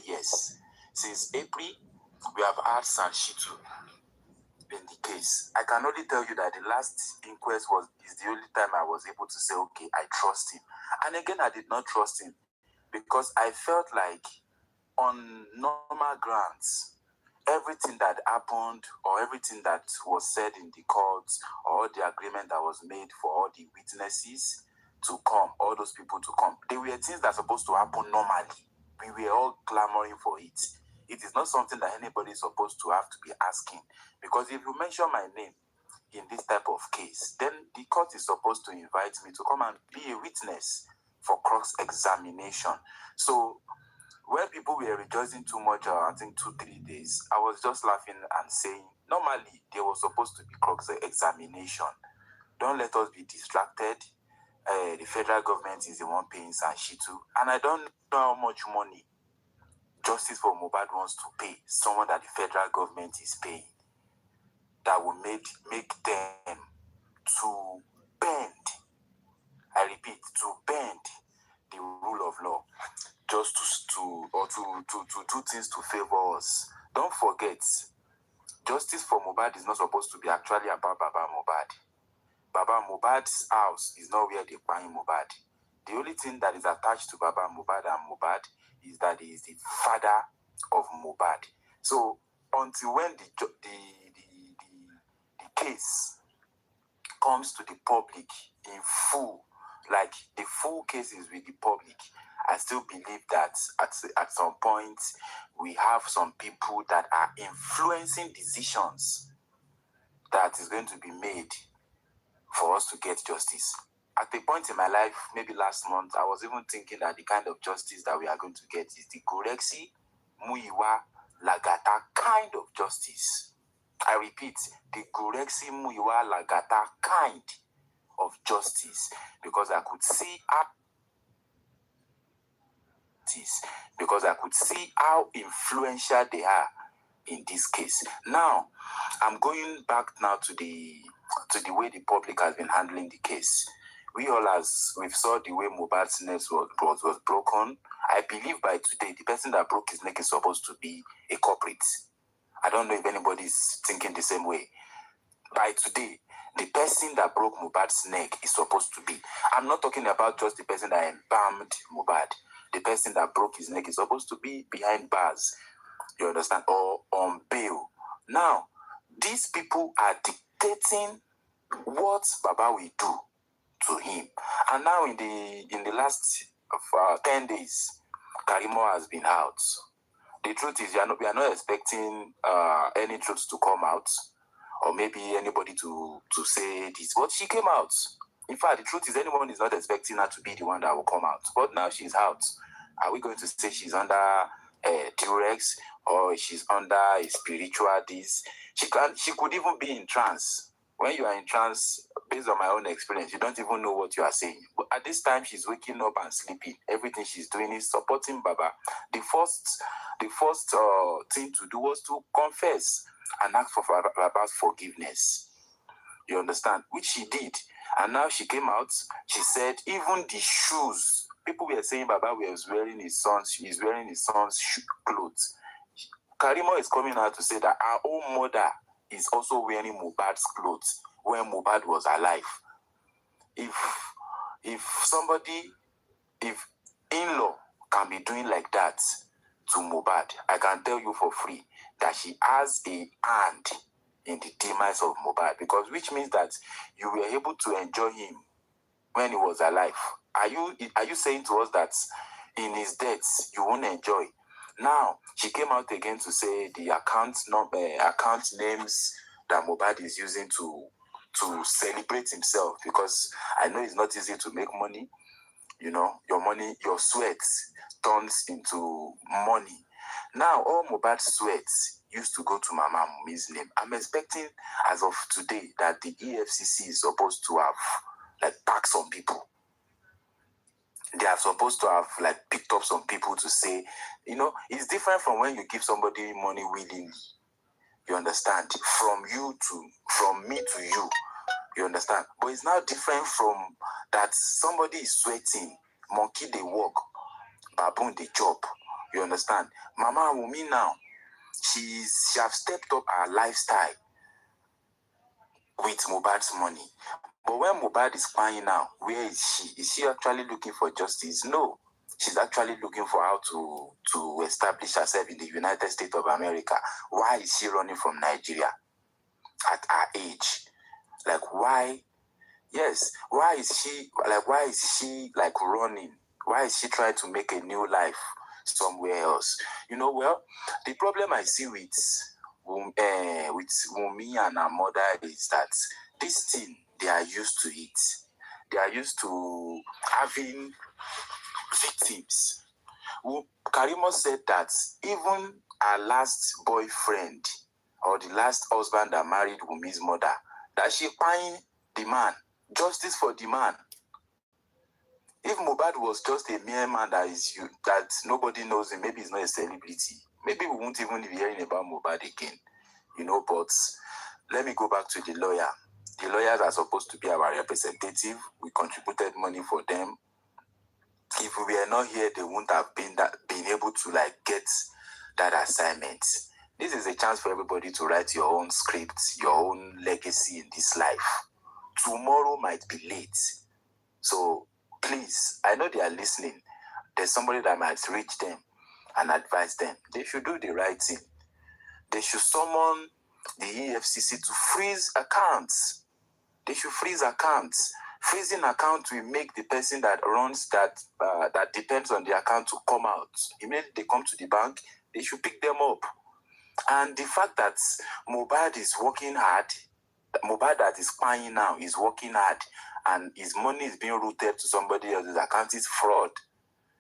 yes. Since April, we have had Sanshitu in the case. I can only tell you that the last inquest is the only time I was able to say, okay, I trust him. And again, I did not trust him because I felt like on normal grounds, everything that happened or everything that was said in the courts or the agreement that was made for all the witnesses to come, all those people to come, they were things that are supposed to happen normally. We were all clamoring for it. It is not something that anybody is supposed to have to be asking. Because if you mention my name in this type of case, then the court is supposed to invite me to come and be a witness for cross-examination. So when people were rejoicing too much, I think 2-3 days, I was just laughing and saying, normally there was supposed to be cross-examination. Don't let us be distracted. The federal government is the one paying Sanshitu. And I don't know how much money Justice for MOHBAD wants to pay someone that the federal government is paying, that will make them to bend, I repeat, to bend the rule of law, just to do things to favor us. Don't forget, Justice for MOHBAD is not supposed to be actually about Baba MOHBAD. Baba MOHBAD's house is not where they buy MOHBAD. The only thing that is attached to Baba MOHBAD and MOHBAD is that he is the father of MOHBAD. So until when the case comes to the public in full, like the full case is with the public, I still believe that at some point we have some people that are influencing decisions that is going to be made for us to get justice. At a point in my life, maybe last month, I was even thinking that the kind of justice that we are going to get is the Goreksi, Muiwa, Lagata kind of justice. I repeat, the Goreksi, Muiwa, Lagata kind of justice, because I could see how influential they are in this case. Now, I'm going back now to the way the public has been handling the case. We all, as we saw the way MOHBAD's neck was broken, I believe by today, the person that broke his neck is supposed to be a culprit. I don't know if anybody is thinking the same way. By today, the person that broke Mohbad's neck is supposed to be. I'm not talking about just the person that embalmed Mohbad. The person that broke his neck is supposed to be behind bars, you understand, or on bail. Now, these people are dictating what Baba will do to him. And now in the last 10 days, Karimo has been out. The truth is, we are not expecting any truth to come out, or maybe anybody to say this. But she came out. In fact, the truth is, anyone is not expecting her to be the one that will come out. But now she's out. Are we going to say she's under Durex, or she's under a spiritual this? She could even be in trance. When you are in trance, based on my own experience, you don't even know what you are saying. But at this time, she's waking up and sleeping. Everything she's doing is supporting Baba. The first thing to do was to confess and ask for Baba's forgiveness. You understand? Which she did. And now she came out. She said even the shoes, people were saying Baba was wearing his son's clothes. Karimo is coming out to say that our own mother is also wearing Mohbad's clothes when Mohbad was alive. If in-law can be doing like that to Mohbad, I can tell you for free that she has a hand in the demise of Mohbad, because which means that you were able to enjoy him when he was alive. Are you saying to us that in his death you won't enjoy? Now she came out again to say the account names that Mohbad is using to celebrate himself, because I know it's not easy to make money. You know, your sweat turns into money. Now all Mohbad's sweat used to go to Mama Mumi's name. I'm expecting as of today that the EFCC is supposed to have packed some people. They are supposed to have picked up some people to say, it's different from when you give somebody money willingly. You understand? From me to you. You understand? But it's now different from that somebody is sweating, monkey they walk, baboon they chop. You understand? Mama Wumi now, she have stepped up her lifestyle with Mohbad's money. But when Mohbad is crying now, where is she? Is she actually looking for justice? No. She's actually looking for how to establish herself in the United States of America. Why is she running from Nigeria at her age? Why? Yes. Why is she running? Why is she trying to make a new life somewhere else? Well, the problem I see with Wunmi and her mother is that this thing, they are used to it. They are used to having victims. Karimo said that even her last boyfriend, or the last husband that married Wunmi's mother, that she find the man, justice for the man. If Mohbad was just a mere man that nobody knows him, maybe he's not a celebrity, maybe we won't even be hearing about Mohbad again. But let me go back to the lawyer. The lawyers are supposed to be our representative. We contributed money for them. If we were not here, they wouldn't have been able to get that assignment. This is a chance for everybody to write your own script, your own legacy in this life. Tomorrow might be late. So please, I know they are listening. There's somebody that might reach them and advise them. They should do the right thing. They should summon the EFCC to freeze accounts. They should freeze accounts. Freezing accounts will make the person that runs that depends on the account to come out. Immediately they come to the bank, they should pick them up. And the fact that Mohbad is working hard, Mohbad that is crying now is working hard, and his money is being routed to somebody else's account is fraud.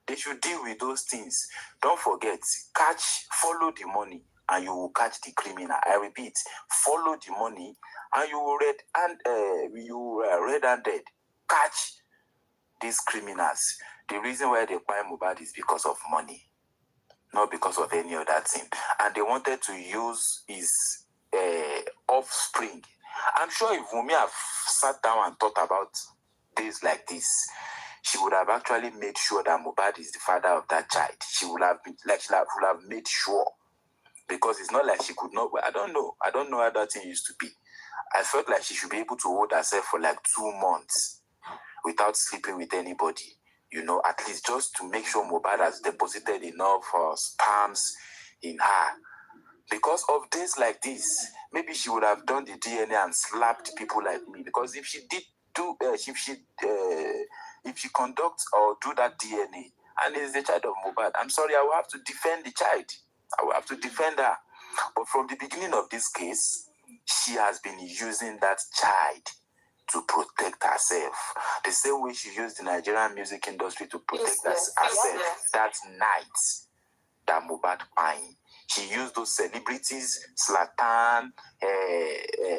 They should deal with those things. Don't forget, follow the money, and you will catch the criminal. I repeat, follow the money, and you will red-handed catch these criminals. The reason why they buy Mohbad is because of money, not because of any other thing. And they wanted to use his offspring. I'm sure if Wunmi have sat down and thought about days like this, she would have actually made sure that Mohbad is the father of that child. She would have made sure, because it's not like she could not. I don't know how that thing used to be. I felt like she should be able to hold herself for like 2 months without sleeping with anybody. At least just to make sure Mohbad has deposited enough sperms in her. Because of days like this, maybe she would have done the DNA and slapped people like me. Because if she did if she conducts or do that DNA and is the child of Mohbad, I'm sorry, I will have to defend the child. I will have to defend her. But from the beginning of this case, she has been using that child to protect herself. The same way she used the Nigerian music industry to protect herself that night that Mohbad fine. She used those celebrities, Zlatan,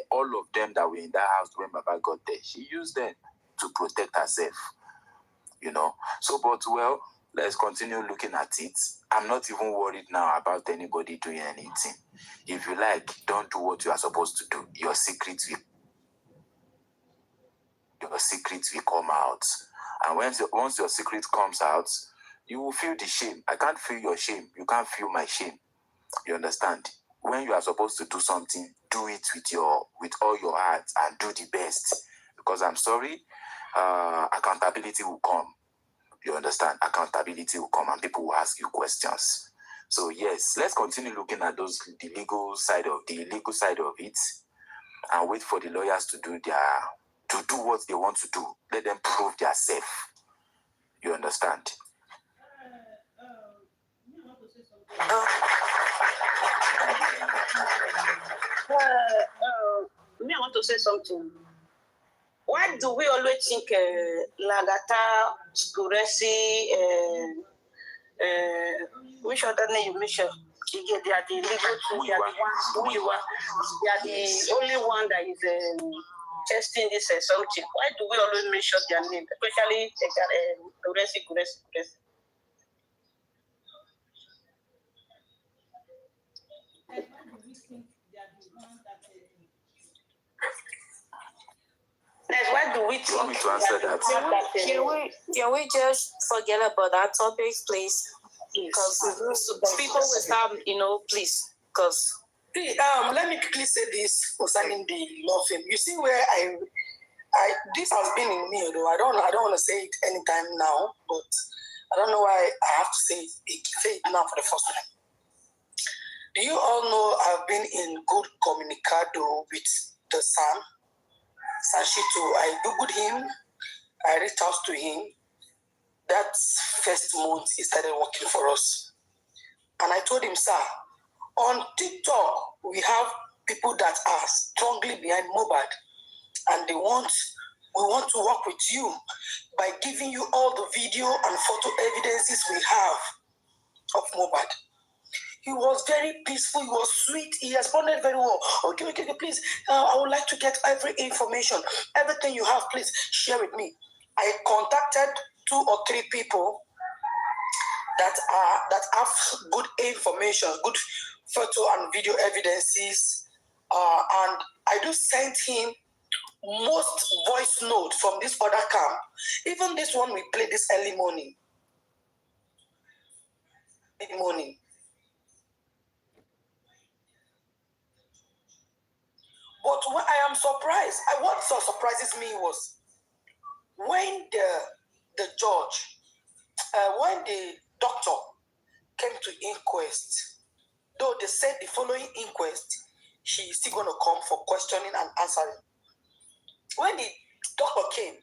all of them that were in that house when Baba got there. She used them to protect herself, So, but well, let's continue looking at it. I'm not even worried now about anybody doing anything. If you like, don't do what you are supposed to do. Your secrets will come out. And once your secret comes out, you will feel the shame. I can't feel your shame. You can't feel my shame. You understand? When you are supposed to do something, do it with all your heart and do the best. Because I'm sorry, accountability will come. You understand? Accountability will come and people will ask you questions. So yes, let's continue looking at the legal side of it, and wait for the lawyers to do what they want to do. Let them prove their self. You understand? Me, I want to say something. Why do we always think Lagata, Skuresi, which other name you mentioned? They are the legal two, they are the ones they are the only one that is testing this something. Why do we always mention their name, especially Kuresi? That's why do we think? You want me to answer that? Can we just forget about that topic, please? Because people will start, please. Because let me quickly say this concerning the law firm. You see where I this has been in me, although I don't want to say it anytime now, but I don't know why I have to say it now for the first time. Do you all know I've been in good communicado with the son, Sashito? I googled him, I reached out to him. That first month he started working for us. And I told him, sir, on TikTok, we have people that are strongly behind MOHBAD, and we want to work with you by giving you all the video and photo evidences we have of MOHBAD. He was very peaceful. He was sweet. He responded very well. Okay, please. I would like to get every information. Everything you have, please share with me. I contacted 2 or 3 people that have good information, good photo and video evidences, and I do send him most voice note from this other camp. Even this one we played this early morning. But when I am surprised, what surprises me was when the judge, when the doctor came to inquest, though they said the following inquest, she is still going to come for questioning and answering. When the doctor came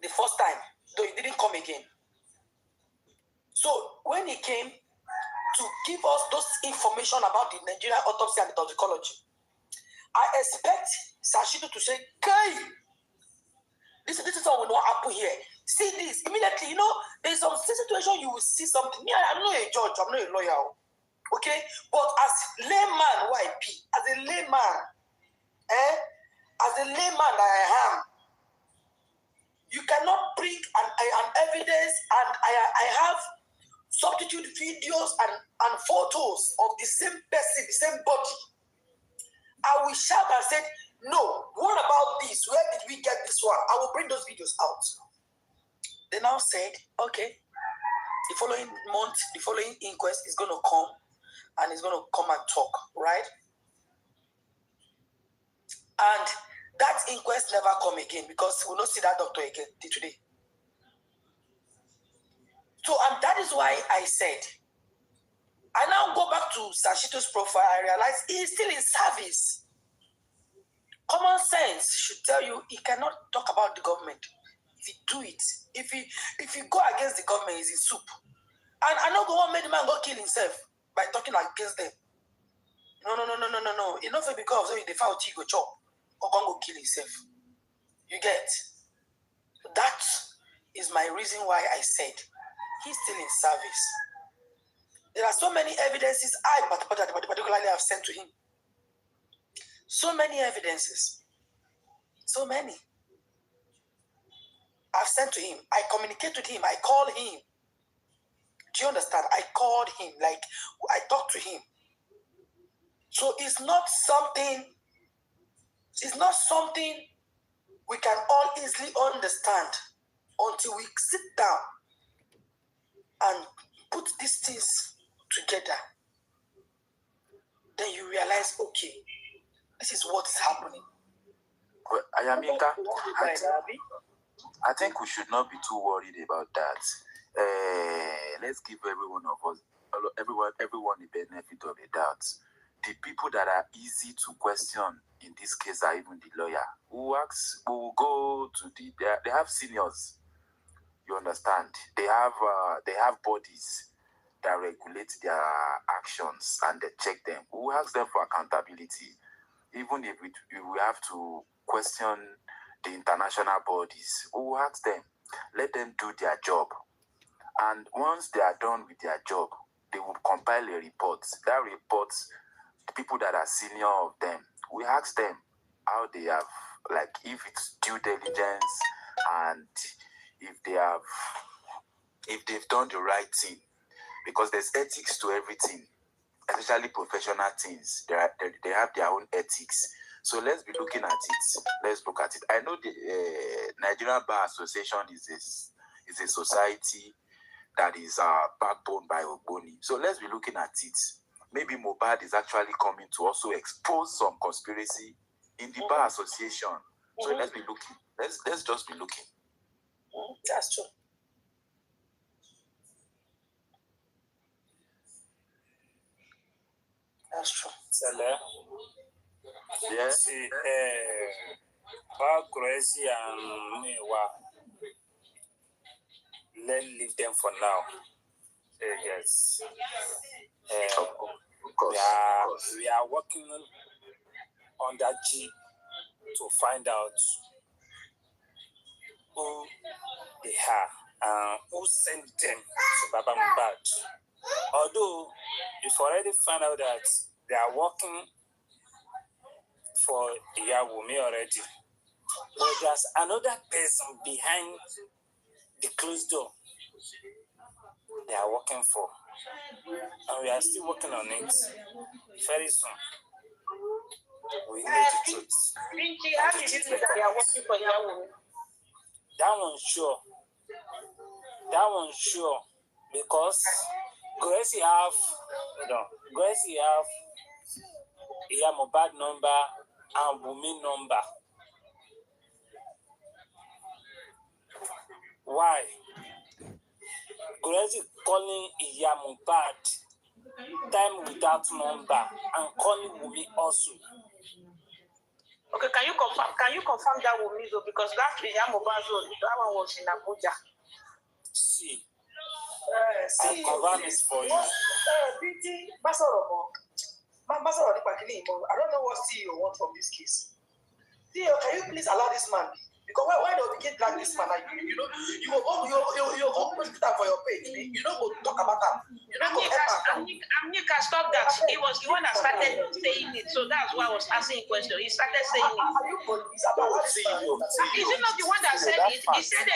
the first time, though he didn't come again. So when he came to give us those information about the Nigerian autopsy and the toxicology, I expect Sashito to say, "Kai, this is what will not happen here. See this immediately. There's some situation you will see something. Me, I'm not a judge. I'm not a lawyer. Okay, but as layman, as a layman that I am, you cannot bring an evidence, and I have substitute videos and photos of the same person, the same body. I will shout and say, no, what about this? Where did we get this one? I will bring those videos out. They now said, okay, the following month, the following inquest is going to come, and it's going to come and talk, right? And that inquest never come again because we don't see that doctor again today. So that is why I said, I now go back to Sashito's profile. I realize he is still in service. Common sense should tell you he cannot talk about the government. If he do it, if he go against the government, he's in soup. And I know go on made the man go kill himself by talking against them. No. Enough because the foul tea go chop or can go kill himself. You get? That is my reason why I said he's still in service. There are so many evidences I particularly have sent to him. So many evidences. So many. I've sent to him. I communicate with him. I call him. Do you understand? I called him. Like, I talked to him. So it's not something we can all easily understand until we sit down and put these things together. Then you realize, okay, this is what is happening. Well, Ayaminka, I think we should not be too worried about that. Let's give everyone the benefit of the doubt. The people that are easy to question in this case are even the lawyer who go to they have seniors. You understand? They have bodies that regulate their actions and they check them. Who ask them for accountability? Even if we have to question the international bodies, who ask them? Let them do their job. And once they are done with their job, they will compile a report. That report, the people that are senior of them, we ask them how they have, like if it's due diligence and if they've done the right thing. Because there's ethics to everything, especially professional things. They have their own ethics. So let's be looking at it. Let's look at it. I know the Nigerian Bar Association is a society that is backbone by Ogboni. So let's be looking at it. Maybe MOHBAD is actually coming to also expose some conspiracy in the Bar Association. So let's be looking. Let's just be looking. That's true. That's true. Sele. Yeah. See, crazy and me, let's leave them for now. Yes. Of course. We are working on that G to find out who they are and who sent them to Baba MOHBAD. Although you've already found out that they are working for Iyawumi already, but there's another person behind the closed door they are working for, and we are still working on it. Very soon we know the truth. How did you know that they are working for Iyawumi? That one's sure because Gracie have MOHBAD number and Wumi number. Why? Gracie calling MOHBAD time without number and calling Wumi also. Okay, can you confirm that with me though? Because that MOHBAD zone, that one was in Abuja. See, I'll confirm it for you. I don't know what CEO wants from this case. CEO, can you please allow this man? Because why don't we get drag this man? Like, you open that for your page. You don't go talk about that. You don't go Amnika, stop that. He was the one that started saying it, so that's why I was asking a question. He started saying it. Is it not the one that said it? He said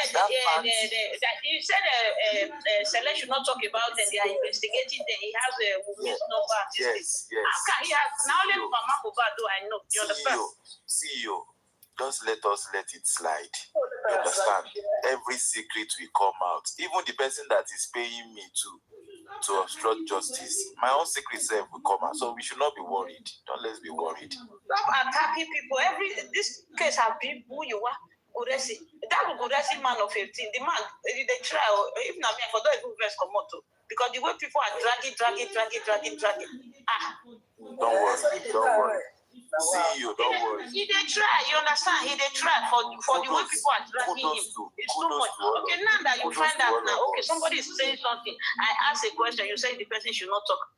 Celeste should not talk about it. They are investigating them. He has a woman's number. Yes. How can he have now? Only Mama MOHBAD, do I know? You understand? CEO. Just let it slide. You understand? Every secret will come out. Even the person that is paying me to to obstruct justice, my own secret self will come out. So we should not be worried. Don't let's be worried. Stop attacking people. This case have been who you are. Guresi. That Guresi man of 15, the man, they try, if not me, I forgot even verse come out. Because the way people are dragging. Don't worry. See you, don't worry. He they try, you understand? He they try for the way people are dragging him. It's too much. Okay, now that you find out now, okay, somebody is saying something. I ask a question, you say the person should not talk.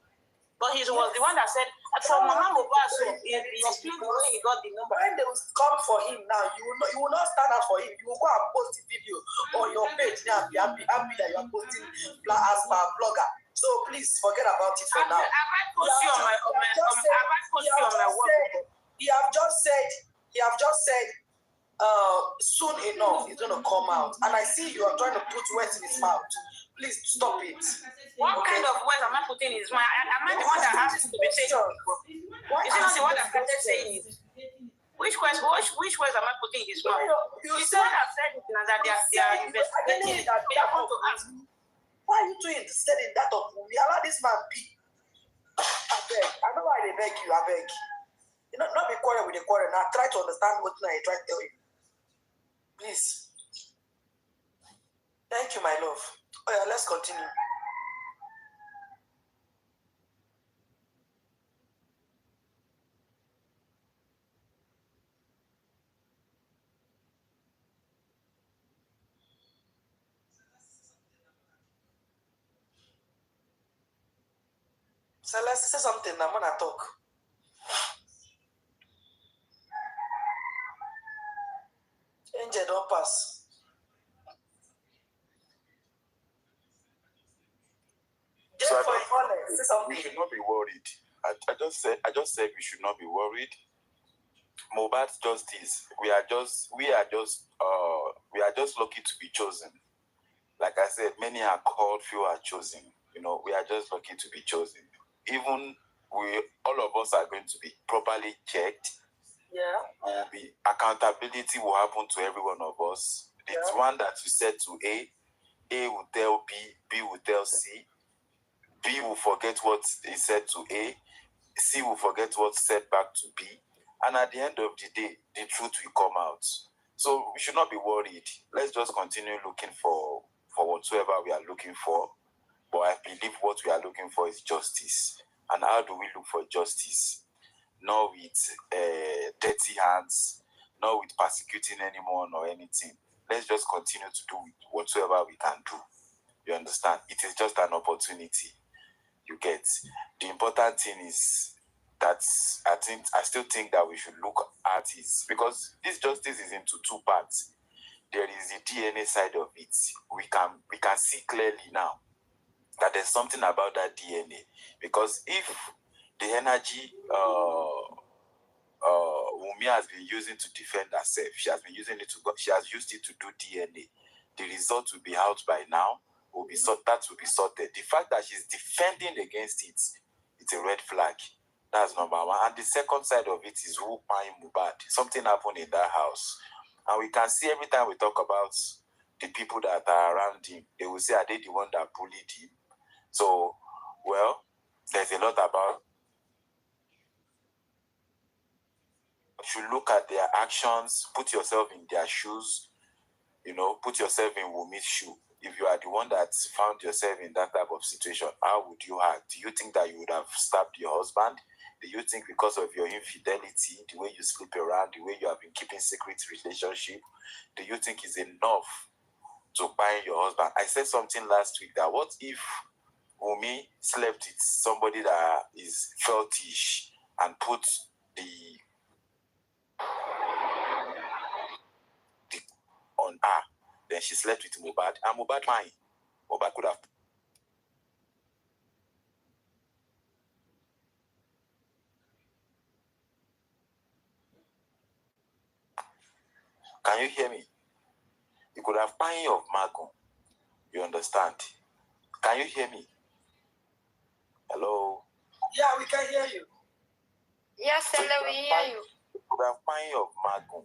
But he was the one that said, from Mama MOHBAD, so he explained the way he got the number. When they will come for him now, you will not stand up for him. You will go and post the video on your page now and be happy that you are posting as a blogger. So please forget about it for now. He have just said, soon enough it's gonna come out. And I see you are trying to put words in his mouth. Please stop it. What kind of words am I putting in his mouth? Am I the one that has to be saying? Is he not the one that started saying it? Which words am I putting in his mouth? You said I've said it now that they are investigating it. They are going to ask. Why are you too interested in that of me? Allow this man be. I beg. I know why they beg you. I beg. You know, not be quarrel with the quarrel. Now try to understand what I try to tell you. Please. Thank you, my love. Oh yeah, let's continue. So let's say something. I'm gonna talk. Angel, don't pass. So we should not be worried. I just said we should not be worried. MOHBAD's justice. We are just lucky to be chosen. Like I said, many are called, few are chosen. You know, we are just lucky to be chosen. Even all of us are going to be properly checked. Yeah. Accountability will happen to every one of us. It's one that you said to A will tell B, B will tell C. B will forget what he said to A, C will forget what said back to B, and at the end of the day, the truth will come out. So we should not be worried. Let's just continue looking for whatsoever we are looking for. But I believe what we are looking for is justice. And how do we look for justice? Not with dirty hands, not with persecuting anyone or anything. Let's just continue to do whatsoever we can do. You understand? It is just an opportunity. You get. The important thing is that I still think that we should look at it, because this justice is into two parts. There is the DNA side of it. We can see clearly now that there's something about that DNA, because if the energy Wunmi has been using to defend herself, she has used it to do DNA, the result will be out by now. That will be sorted. The fact that she's defending against it, it's a red flag. That's number one. And the second side of it is who buying MOHBAD. Something happened in that house. And we can see every time we talk about the people that are around him, they will say, are they the one that bullied him? So, well, there's a lot about. You should look at their actions, put yourself in their shoes, put yourself in Wunmi's shoe. If you are the one that found yourself in that type of situation, how would you act? Do you think that you would have stabbed your husband? Do you think because of your infidelity, the way you sleep around, the way you have been keeping secret relationship, do you think is enough to bind your husband? I said something last week that what if Wunmi slept with somebody that is fetish and put the on her, then she slept with MOHBAD, and MOHBAD fine. MOHBAD could have. Can you hear me? You could have pine of Mago. You understand? Can you hear me? Hello? Yeah, we can hear you. Yes, hello, we hear you. You could have pine of Mago.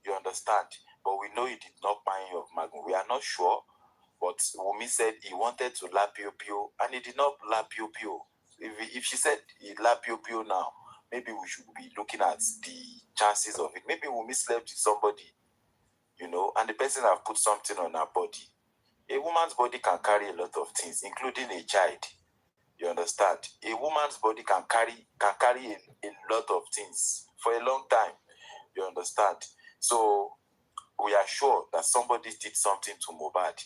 You understand? But we know you did not pine of Mago. We are not sure, But Wumi said he wanted to lap Pio, and he did not lap Pio. If she said he lap Pio now, maybe we should be looking at the chances of it. Maybe Wumi slept with somebody, and the person have put something on her body. A woman's body can carry a lot of things, including a child. You understand? A woman's body can carry a lot of things for a long time. You understand? So we are sure that somebody did something to MOHBAD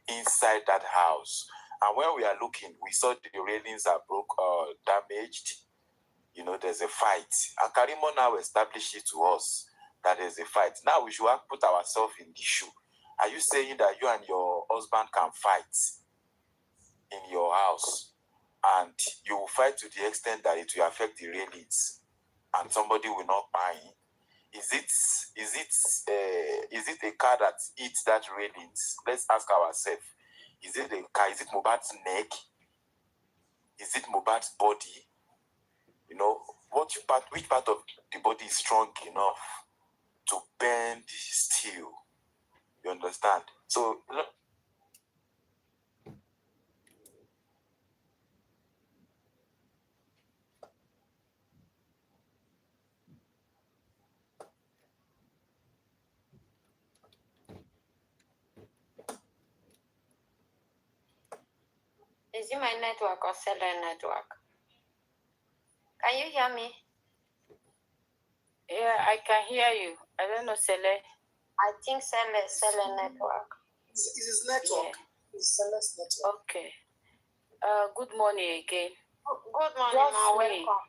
inside that house. And when we are looking, we saw the railings are damaged. There's a fight. And Karimo now established it to us that there's a fight. Now we should put ourselves in the shoe. Are you saying that you and your husband can fight in your house, and you will fight to the extent that it will affect the railings, and somebody will not buy? Is it a car that eats that railings? Let's ask ourselves. Is it a car? Is it MOHBAD's neck? Is it MOHBAD's body? Which part of the body is strong enough to bend steel? You understand? So Is it my network or cellular network? Can you hear me? Yeah, I can hear you. I don't know, Sele. I think cellular network. It's his network. Yeah. It's Celeste's network. Okay. Good morning again. Good morning, Just ma. me. Welcome.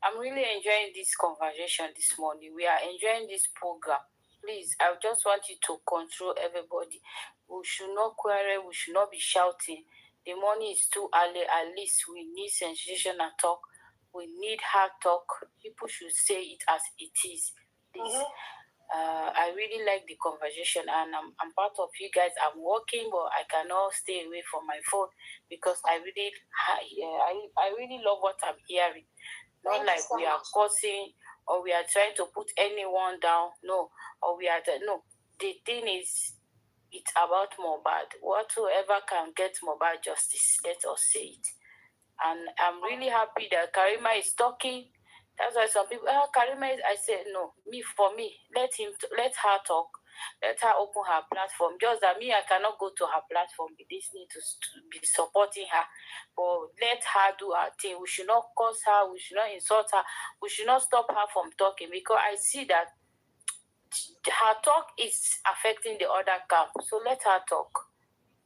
I'm really enjoying this conversation this morning. We are enjoying this program. Please, I just want you to control everybody. We should not quarrel. We should not be shouting. The morning is too early. At least we need sensational talk. We need hard talk. People should say it as it is. Please. I really like the conversation, and I'm part of you guys. I'm working, but I cannot stay away from my phone because I really love what I'm hearing. Not like we are cursing or we are trying to put anyone down. No, or we are no. The thing is, it's about MOHBAD. Whatsoever can get MOHBAD justice, let us say it. And I'm really happy that Karima is talking. That's why some people, Karima is, I said, no, for me, let her talk. Let her open her platform. Just that me, I cannot go to her platform. This need to be supporting her. But let her do her thing. We should not curse her. We should not insult her. We should not stop her from talking, because I see that her talk is affecting the other camp. So let her talk.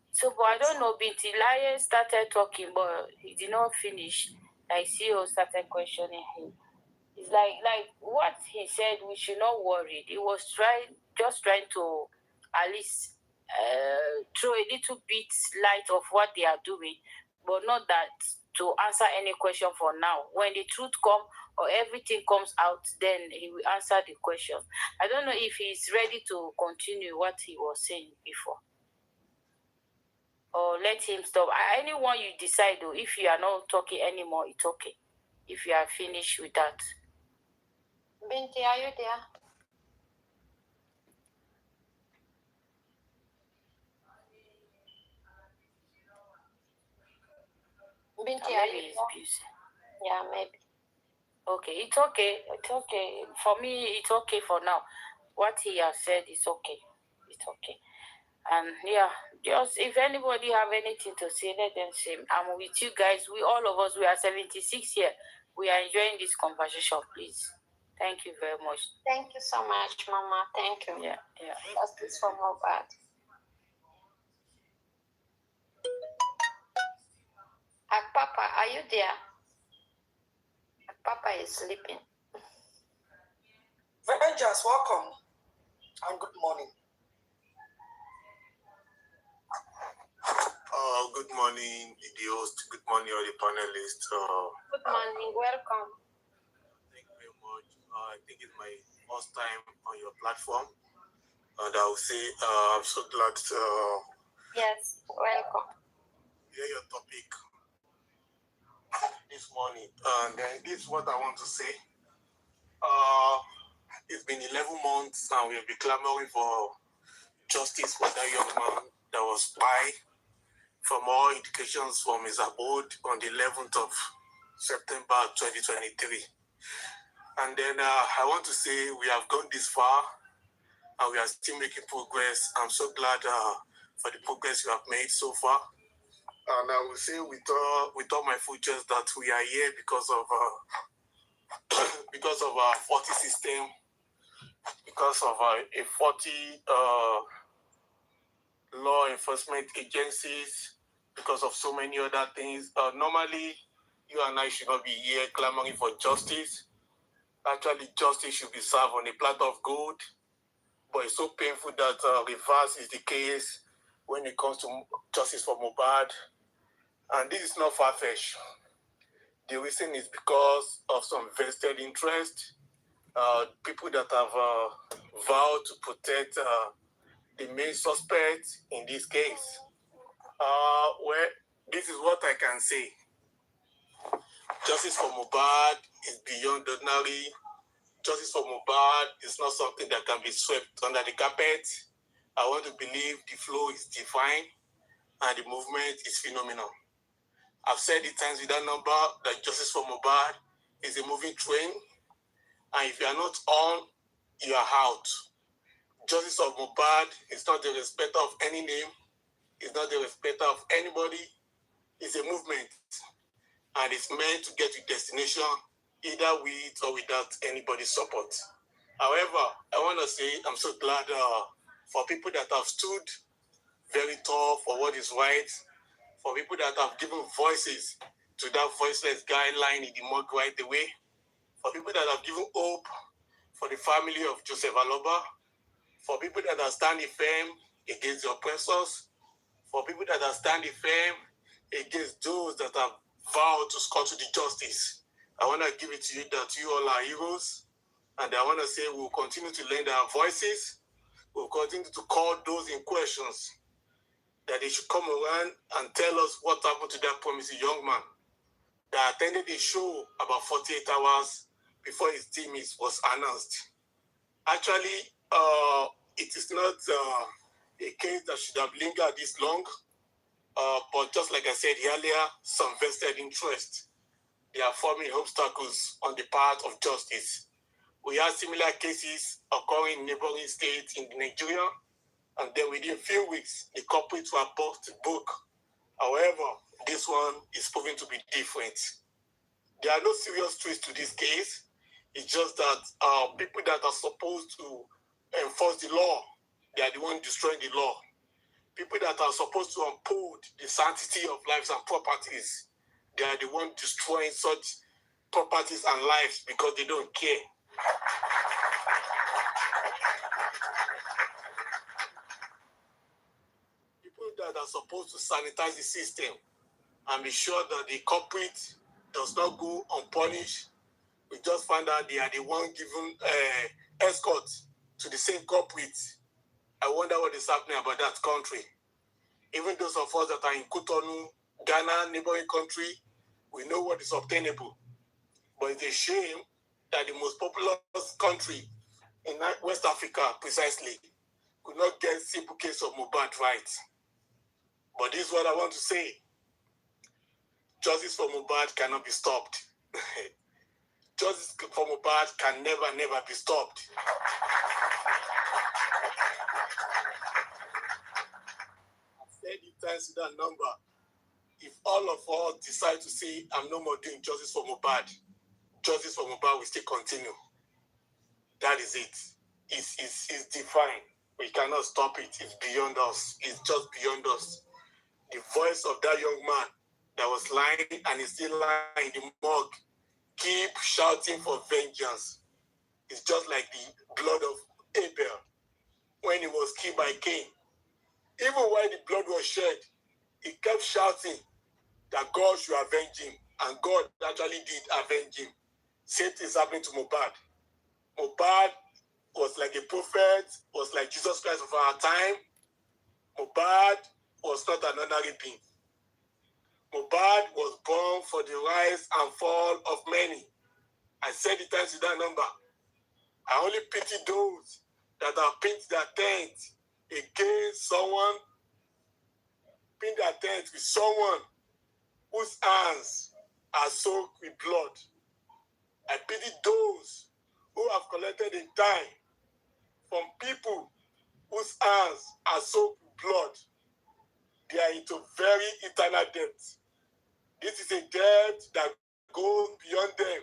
So, but I don't know, Binti Lion started talking, but he did not finish. Like CEO started questioning him. It's like what he said, we should not worry. He was trying to at least throw a little bit light of what they are doing, but not that to answer any question for now. When the truth comes or everything comes out, then he will answer the question. I don't know if he's ready to continue what he was saying before. Or let him stop. Anyone you decide, though, if you are not talking anymore, it's okay. If you are finished with that. Binti, are you there? Binti, are you there? Yeah, maybe. Okay, it's okay. It's okay. For me, it's okay for now. What he has said is okay. It's okay. And yeah, just if anybody have anything to say, let them say. I'm with you guys. All of us, we are 76 here. We are enjoying this conversation, please. Thank you very much. Thank you so much, Mama. Thank you. Yeah. Justice for MOHBAD. Papa, are you there? Papa is sleeping. Vengeance, welcome and good morning. Good morning, the host. Good morning, all the panelists. Good morning. Welcome. Thank you very much. I think it's my first time on your platform, and I will say I'm so glad to Yes, welcome. hear your topic this morning. And then this is what I want to say. It's been 11 months, and we have been clamoring for justice for that young man that was spy from all indications from his abode on the 11th of September 2023. And then I want to say we have gone this far and we are still making progress. I'm so glad for the progress you have made so far. And I will say with all my full chest that we are here because of our 40 system, because of a 40 law enforcement agencies, because of so many other things. Normally, you and I should not be here clamoring for justice. Actually, justice should be served on a platter of gold. But it's so painful that reverse is the case when it comes to justice for MOHBAD. And this is not far-fetched. The reason is because of some vested interest, people that have vowed to protect the main suspect in this case. Well, this is what I can say. Justice for MOHBAD is beyond ordinary. Justice for MOHBAD is not something that can be swept under the carpet. I want to believe the flow is divine and the movement is phenomenal. I've said it times without number that justice for MOHBAD is a moving train, and if you are not on, you are out. Justice of MOHBAD is not the respecter of any name, it's not the respecter of anybody, it's a movement, and it's meant to get to destination either with or without anybody's support. However, I want to say I'm so glad for people that have stood very tall for what is right, for people that have given voices to that voiceless guy lying in the mud right away, for people that have given hope for the family of Joseph Aloba, for people that are standing firm against the oppressors, for people that are standing firm against those that have vowed to scuttle the justice. I want to give it to you that you all are heroes, and I want to say we'll continue to lend our voices, we'll continue to call those in questions, that they should come around and tell us what happened to that promising young man that attended a show about 48 hours before his demise was announced. Actually, it is not a case that should have lingered this long, but just like I said earlier, some vested interest, they are forming obstacles on the path of justice. We have similar cases occurring in neighboring states in Nigeria, and then within a few weeks, the culprits were brought to book. However, this one is proving to be different. There are no serious twists to this case. It's just that people that are supposed to enforce the law, they are the ones destroying the law. People that are supposed to uphold the sanctity of lives and properties, they are the ones destroying such properties and lives because they don't care. People that are supposed to sanitize the system and be sure that the culprit does not go unpunished, we just find out they are the one giving escort to the same culprit. I wonder what is happening about that country. Even those of us that are in Cotonou, Ghana, neighboring country, we know what is obtainable. But it's a shame that the most populous country in West Africa, precisely, could not get simple case of MOHBAD right. But this is what I want to say. Justice for MOHBAD cannot be stopped. Justice for MOHBAD can never be stopped. I've said it times with that number. If all of us decide to say, I'm no more doing justice for MOHBAD will still continue. That is it. It's defined. We cannot stop it. It's beyond us. It's just beyond us. The voice of that young man that was lying and is still lying in the morgue keep shouting for vengeance. It's just like the blood of Abel when he was killed by Cain. Even while the blood was shed, he kept shouting that God should avenge him, and God actually did avenge him. Same thing is happening to MOHBAD. MOHBAD was like a prophet, was like Jesus Christ of our time. MOHBAD was not an ordinary being. MOHBAD was born for the rise and fall of many. I said it times with that number. I only pity those that have pitched their tent against someone, pin their tent with someone whose hands are soaked with blood. I pity those who have collected in time from people whose hands are soaked with blood. They are into very eternal debt. This is a debt that goes beyond them.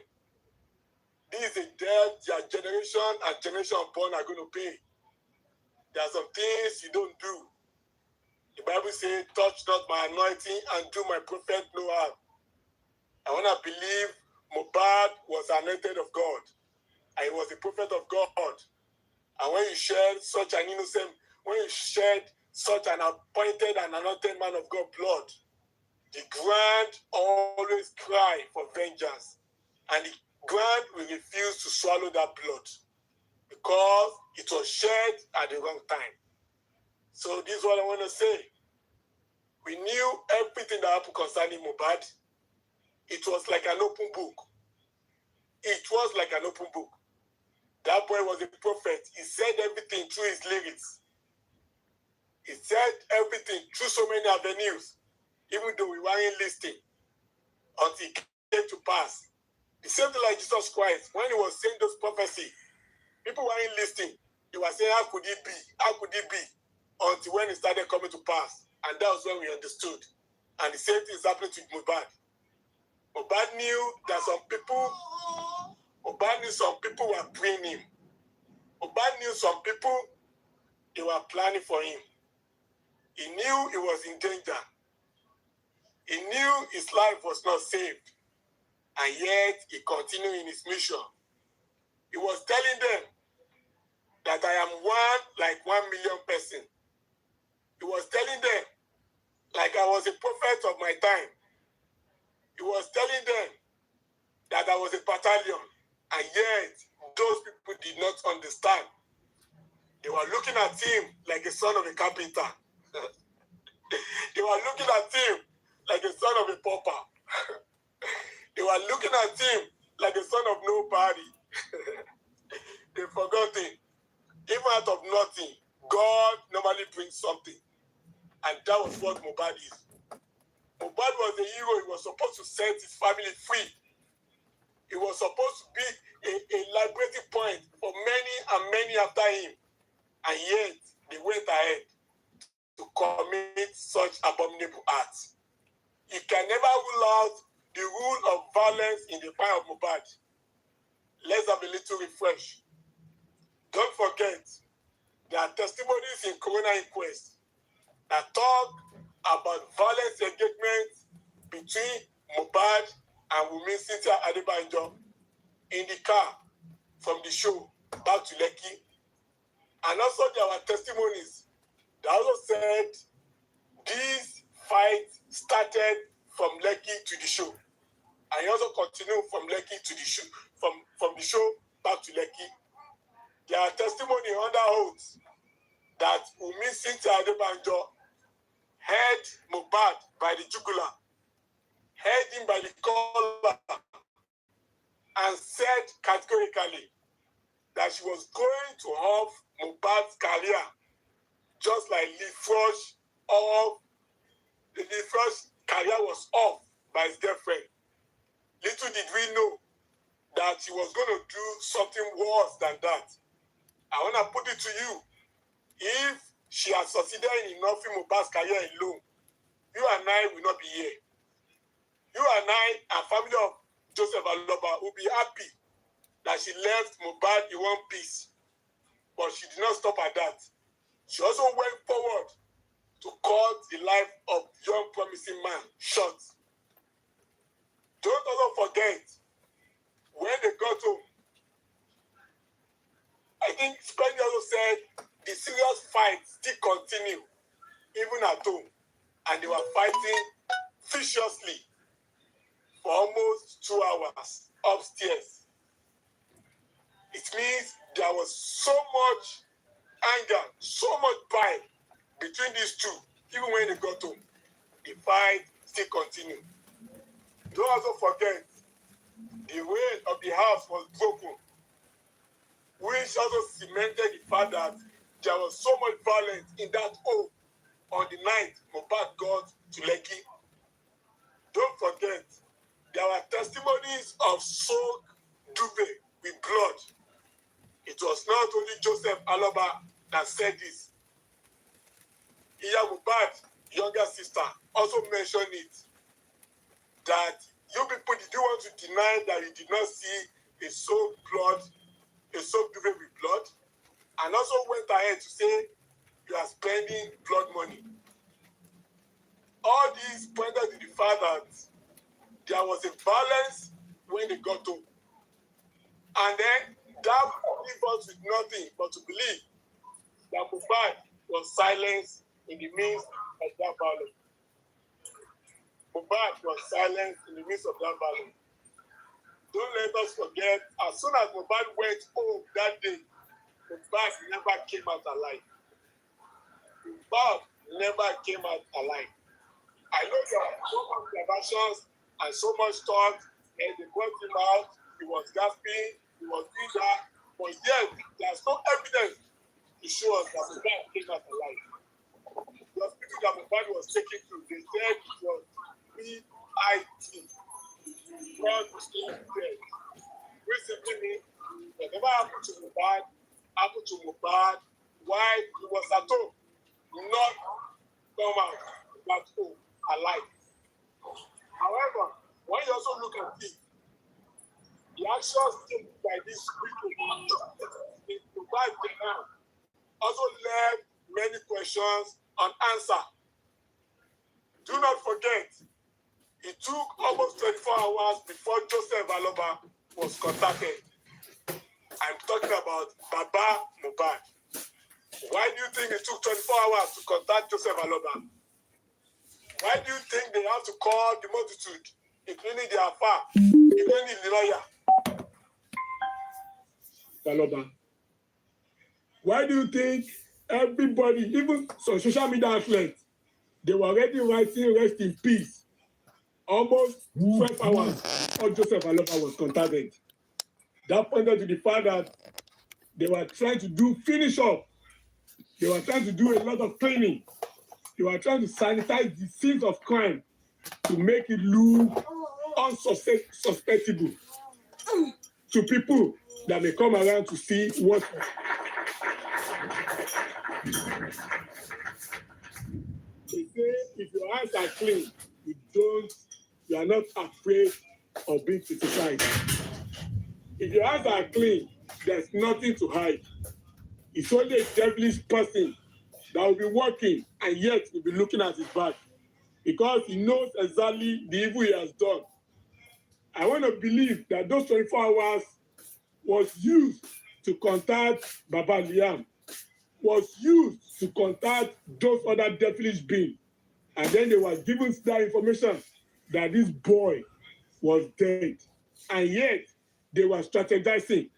This is a debt their generation and generation upon are going to pay. There are some things you don't do. The Bible says, touch not my anointing and do my prophet no harm. I want to believe MOHBAD was anointed of God. And he was a prophet of God. And when you shed such an innocent, when you shed such an appointed and anointed man of God blood, the ground always cry for vengeance. And the ground will refuse to swallow that blood because it was shed at the wrong time. So this is what I want to say. We knew everything that happened concerning MOHBAD. It was like an open book. It was like an open book. That boy was a prophet. He said everything through his lyrics. He said everything through so many avenues, even though we weren't listening until it came to pass. The same thing like Jesus Christ, when he was saying those prophecies, people weren't listening. They were saying, how could it be? How could it be? Until when it started coming to pass. And that was when we understood. And the same thing is happening to MOHBAD. MOHBAD knew that some people were praying him. MOHBAD knew some people, they were planning for him. He knew he was in danger. He knew his life was not saved. And yet, he continued in his mission. He was telling them that I am one like 1 million person. He was telling them like I was a prophet of my time. He was telling them that I was a battalion. And yet, those people did not understand. They were looking at him like a son of a carpenter. They were looking at him like a son of a pauper. They were looking at him like a son of nobody. They forgot him. Even out of nothing, God normally brings something. And that was what MOHBAD is. MOHBAD was a hero. He was supposed to set his family free. It was supposed to be a liberating point for many and many after him. And yet, they went ahead to commit such abominable acts. You can never rule out the rule of violence in the mind of MOHBAD. Let's have a little refresh. Don't forget, there are testimonies in Corona Inquest that talk about violence engagement between MOHBAD and Wunmi Cynthia Adebanjo in the car from the show back to Lekki. And also there were testimonies that also said this fight started from Lekki to the show. And it also continued from Lekki to the show, from the show back to Lekki. There are testimony under oath that Wunmi Cynthia Adebanjo held MOHBAD by the jugular, held him by the collar, and said categorically that she was going to off MOHBAD's career, just like Leafro's career was off by his girlfriend. Little did we know that she was going to do something worse than that. I want to put it to you. If she had succeeded in offing MOHBAD's career alone, you and I will not be here. You and I, and family of Joseph Aloba, will be happy that she left MOHBAD in one piece. But she did not stop at that. She also went forward to cut the life of young promising man short. Don't also forget, when they got home, I think Spencer also said the serious fight still continue, even at home. And they were fighting viciously for almost 2 hours upstairs. It means there was so much anger, so much pride between these two. Even when they got home, the fight still continued. Don't also forget, the way of the house was broken, which also cemented the fact that there was so much violence in that home on the night Mohbad got to Lekki. Don't forget, there were testimonies of soaked duvet with blood. It was not only Joseph Aloba that said this. Iya Mohbad's younger sister also mentioned it, that you people did you want to deny that you did not see a soaked duvet with blood, and also went ahead to say you are spending blood money. All these pointed to the fact that there was a violence when they got home. And then that leaves us with nothing but to believe that Mohbad was silenced in the midst of that violence. Mohbad was silenced in the midst of that violence. Don't let us forget, as soon as Mohbad went home that day, Mohbad never came out alive. Mohbad never came out alive. I know there are so much diversions and so much talk, and they brought him out, he was gasping, he was doing that, but yet there's no evidence to show us that Mohbad came out alive. The hospital that Mohbad was taken to, they said it was PIT, God was dead. Which simply means whatever happened to Mohbad while he was at home, not come out at home alive. However, when you also look at it, the actions taken by these people in Mohbad's behalf also left many questions unanswered. Do not forget, it took almost 24 hours before Joseph Aloba was contacted. I'm talking about Baba Mohbad. Why do you think it took 24 hours to contact Joseph Aloba? Why do you think they have to call the multitude, including the Alpha, including the lawyer? Aloba. Why do you think everybody, even some social media outlets, they were already writing rest in peace almost 12 hours before Joseph Aloba was contacted? That pointed to the fact that they were trying to finish up. They were trying to do a lot of cleaning. They were trying to sanitize the scenes of crime to make it look unsuspectable to people that may come around to see what. They say if your hands are clean, you are not afraid of being criticized. If your hands are clean, there's nothing to hide. It's only a devilish person that will be working and yet will be looking at his back because he knows exactly the evil he has done. I want to believe that those 24 hours was used to contact Baba Liam, was used to contact those other devilish beings. And then they were given that information that this boy was dead. And yet, they were strategizing.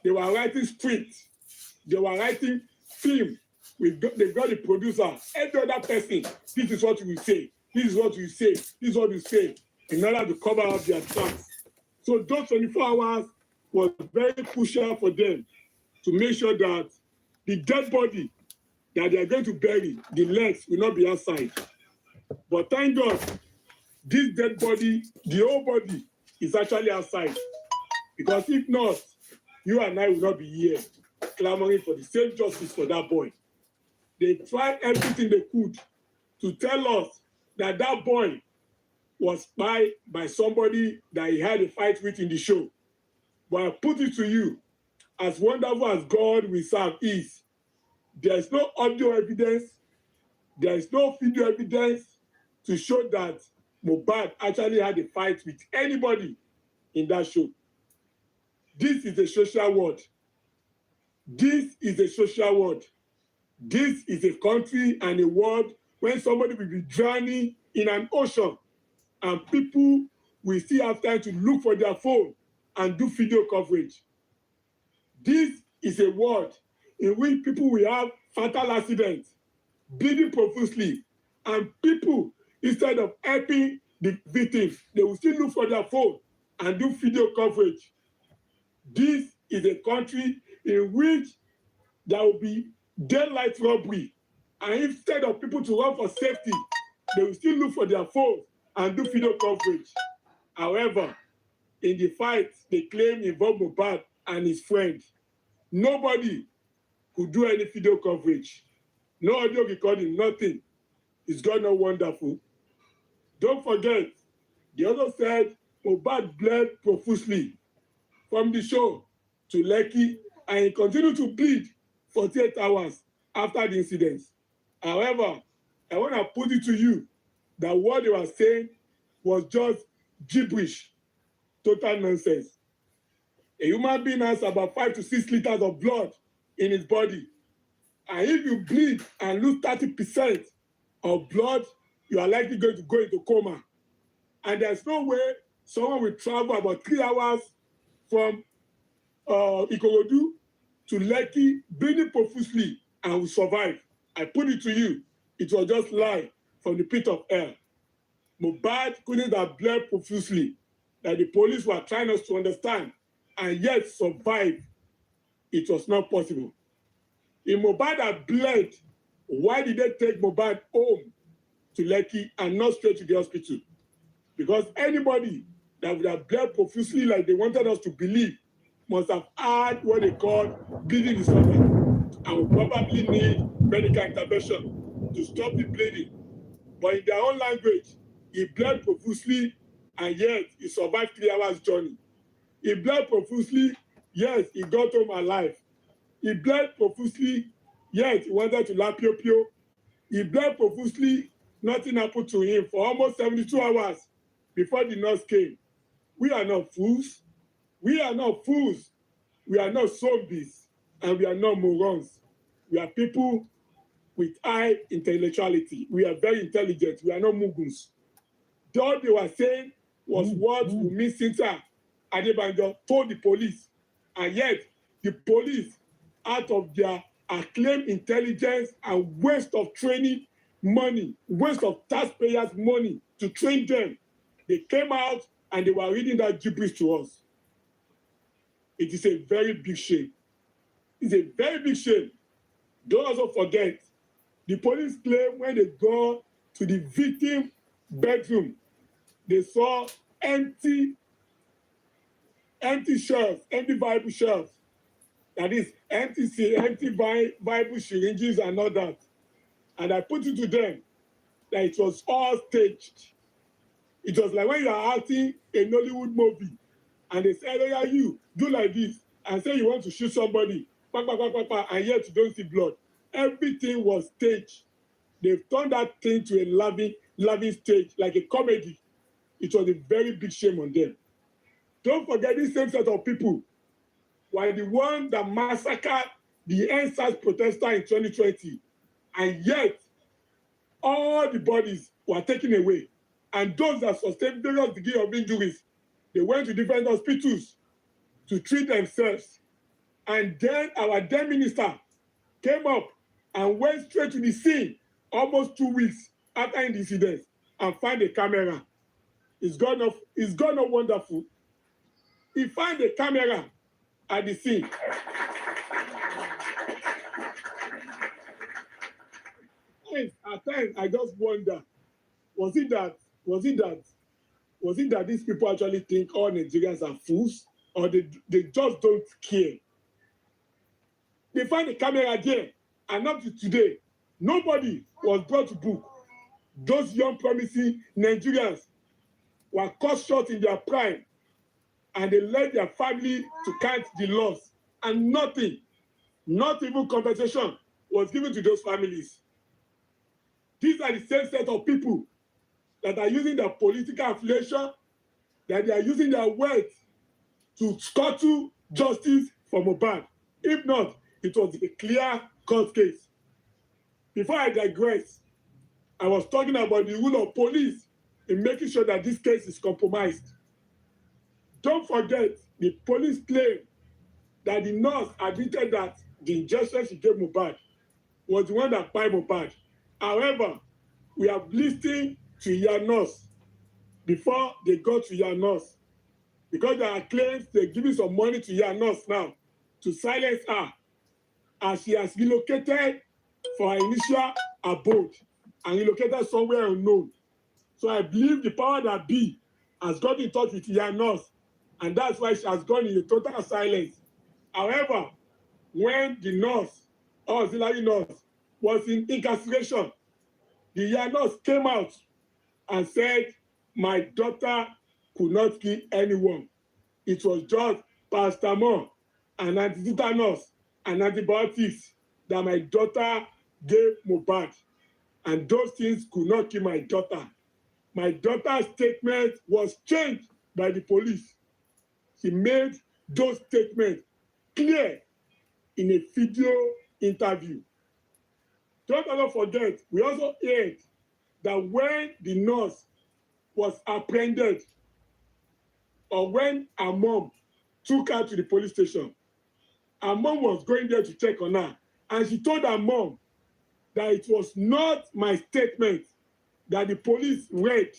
They were writing scripts. They were writing film. They got the producer, every other person. This is what we say. This is what we say. This is what we say. In order to cover up their tracks. So those 24 hours was very crucial for them to make sure that the dead body that they are going to bury, the legs will not be outside. But thank God, this dead body, the whole body, is actually outside. Because if not, you and I will not be here clamoring for the same justice for that boy. They tried everything they could to tell us that that boy was spied by somebody that he had a fight with in the show. But I put it to you, as wonderful as God we serve is, there is no audio evidence, there is no video evidence to show that Mohbad actually had a fight with anybody in that show. This is a social world. This is a social world. This is a country and a world when somebody will be drowning in an ocean and people will still have time to look for their phone and do video coverage. This is a world in which people will have fatal accidents, bleeding profusely, and people, instead of helping the victims, they will still look for their phone and do video coverage. This is a country in which there will be daylight robbery, and instead of people to run for safety, they will still look for their phones and do video coverage. However, in the fight, they claim involved MOHBAD and his friend. Nobody could do any video coverage. No audio recording, nothing. Is God not wonderful? Don't forget, they also said MOHBAD bled profusely from the show to Lekki, and he continued to bleed 48 hours after the incident. However, I want to put it to you that what they were saying was just gibberish, total nonsense. A human being has about 5 to 6 liters of blood in his body. And if you bleed and lose 30% of blood, you are likely going to go into coma. And there's no way someone will travel about 3 hours from Ikorodu to Lekki, bleeding profusely, and will survive. I put it to you, it was just lie from the pit of hell. MOHBAD couldn't have bled profusely, that the police were trying us to understand, and yet survive. It was not possible. If MOHBAD had bled, why did they take MOHBAD home to Lekki and not straight to the hospital? Because anybody that would have bled profusely like they wanted us to believe must have had what they call bleeding disorder and will probably need medical intervention to stop the bleeding. But in their own language, he bled profusely and yet he survived 3 hours journey. He bled profusely, yes, he got home alive. He bled profusely, yet he wanted to lap pio. He bled profusely, nothing happened to him for almost 72 hours before the nurse came. We are not fools. We are not fools. We are not zombies, and we are not morons. We are people with high intellectuality. We are very intelligent. We are not muguns. All they were saying was what Wunmi Cynthia Adebanjo told the police, and yet the police, out of their acclaimed intelligence and waste of training money, waste of taxpayers' money to train them, they came out and they were reading that gibberish to us. It is a very big shame. It's a very big shame. Don't also forget, the police claim when they go to the victim bedroom, they saw empty shelves, empty Bible shelves. That is, empty Bible syringes and all that. And I put it to them that it was all staged. It was like when you are acting a Nollywood movie, and they said, oh yeah, you do like this, and say you want to shoot somebody, and yet you don't see blood. Everything was staged. They've turned that thing to a laughing stage, like a comedy. It was a very big shame on them. Don't forget, this same set of people were the one that massacred the NSAS protester in 2020, and yet all the bodies were taken away. And those that sustained various degrees of injuries, they went to different hospitals to treat themselves. And then our then minister came up and went straight to the scene almost 2 weeks after the incident and found a camera. Is God not wonderful? He found a camera at the scene. At times, I just wonder, was it that these people actually think all Nigerians are fools, or they just don't care? They find the camera there, and up to today, nobody was brought to book. Those young promising Nigerians were cut short in their prime, and they led their family to count the loss, and nothing, not even compensation, was given to those families. These are the same set of people that are using their political affiliation, that they are using their wealth to scuttle justice for MOHBAD. If not, it was a clear court case. Before I digress, I was talking about the role of police in making sure that this case is compromised. Don't forget, the police claim that the nurse admitted that the injection she gave MOHBAD was the one that killed MOHBAD. However, we have listened to your nurse before they got to your nurse, because there are claims they're giving some money to your nurse now to silence her. as she has relocated for her initial abode and relocated somewhere unknown. So I believe the power that be has got in touch with her nurse, and that's why she has gone into total silence. However, when the nurse or auxiliary nurse was in incarceration, the young nurse came out and said, my daughter could not kill anyone. It was just paracetamol and antitetanus and antibiotics that my daughter gave MOHBAD. And those things could not kill my daughter. My daughter's statement was changed by the police. She made those statements clear in a video interview. Don't ever forget, we also heard that when the nurse was apprehended, or when her mom took her to the police station, her mom was going there to check on her, and she told her mom that it was not my statement that the police read.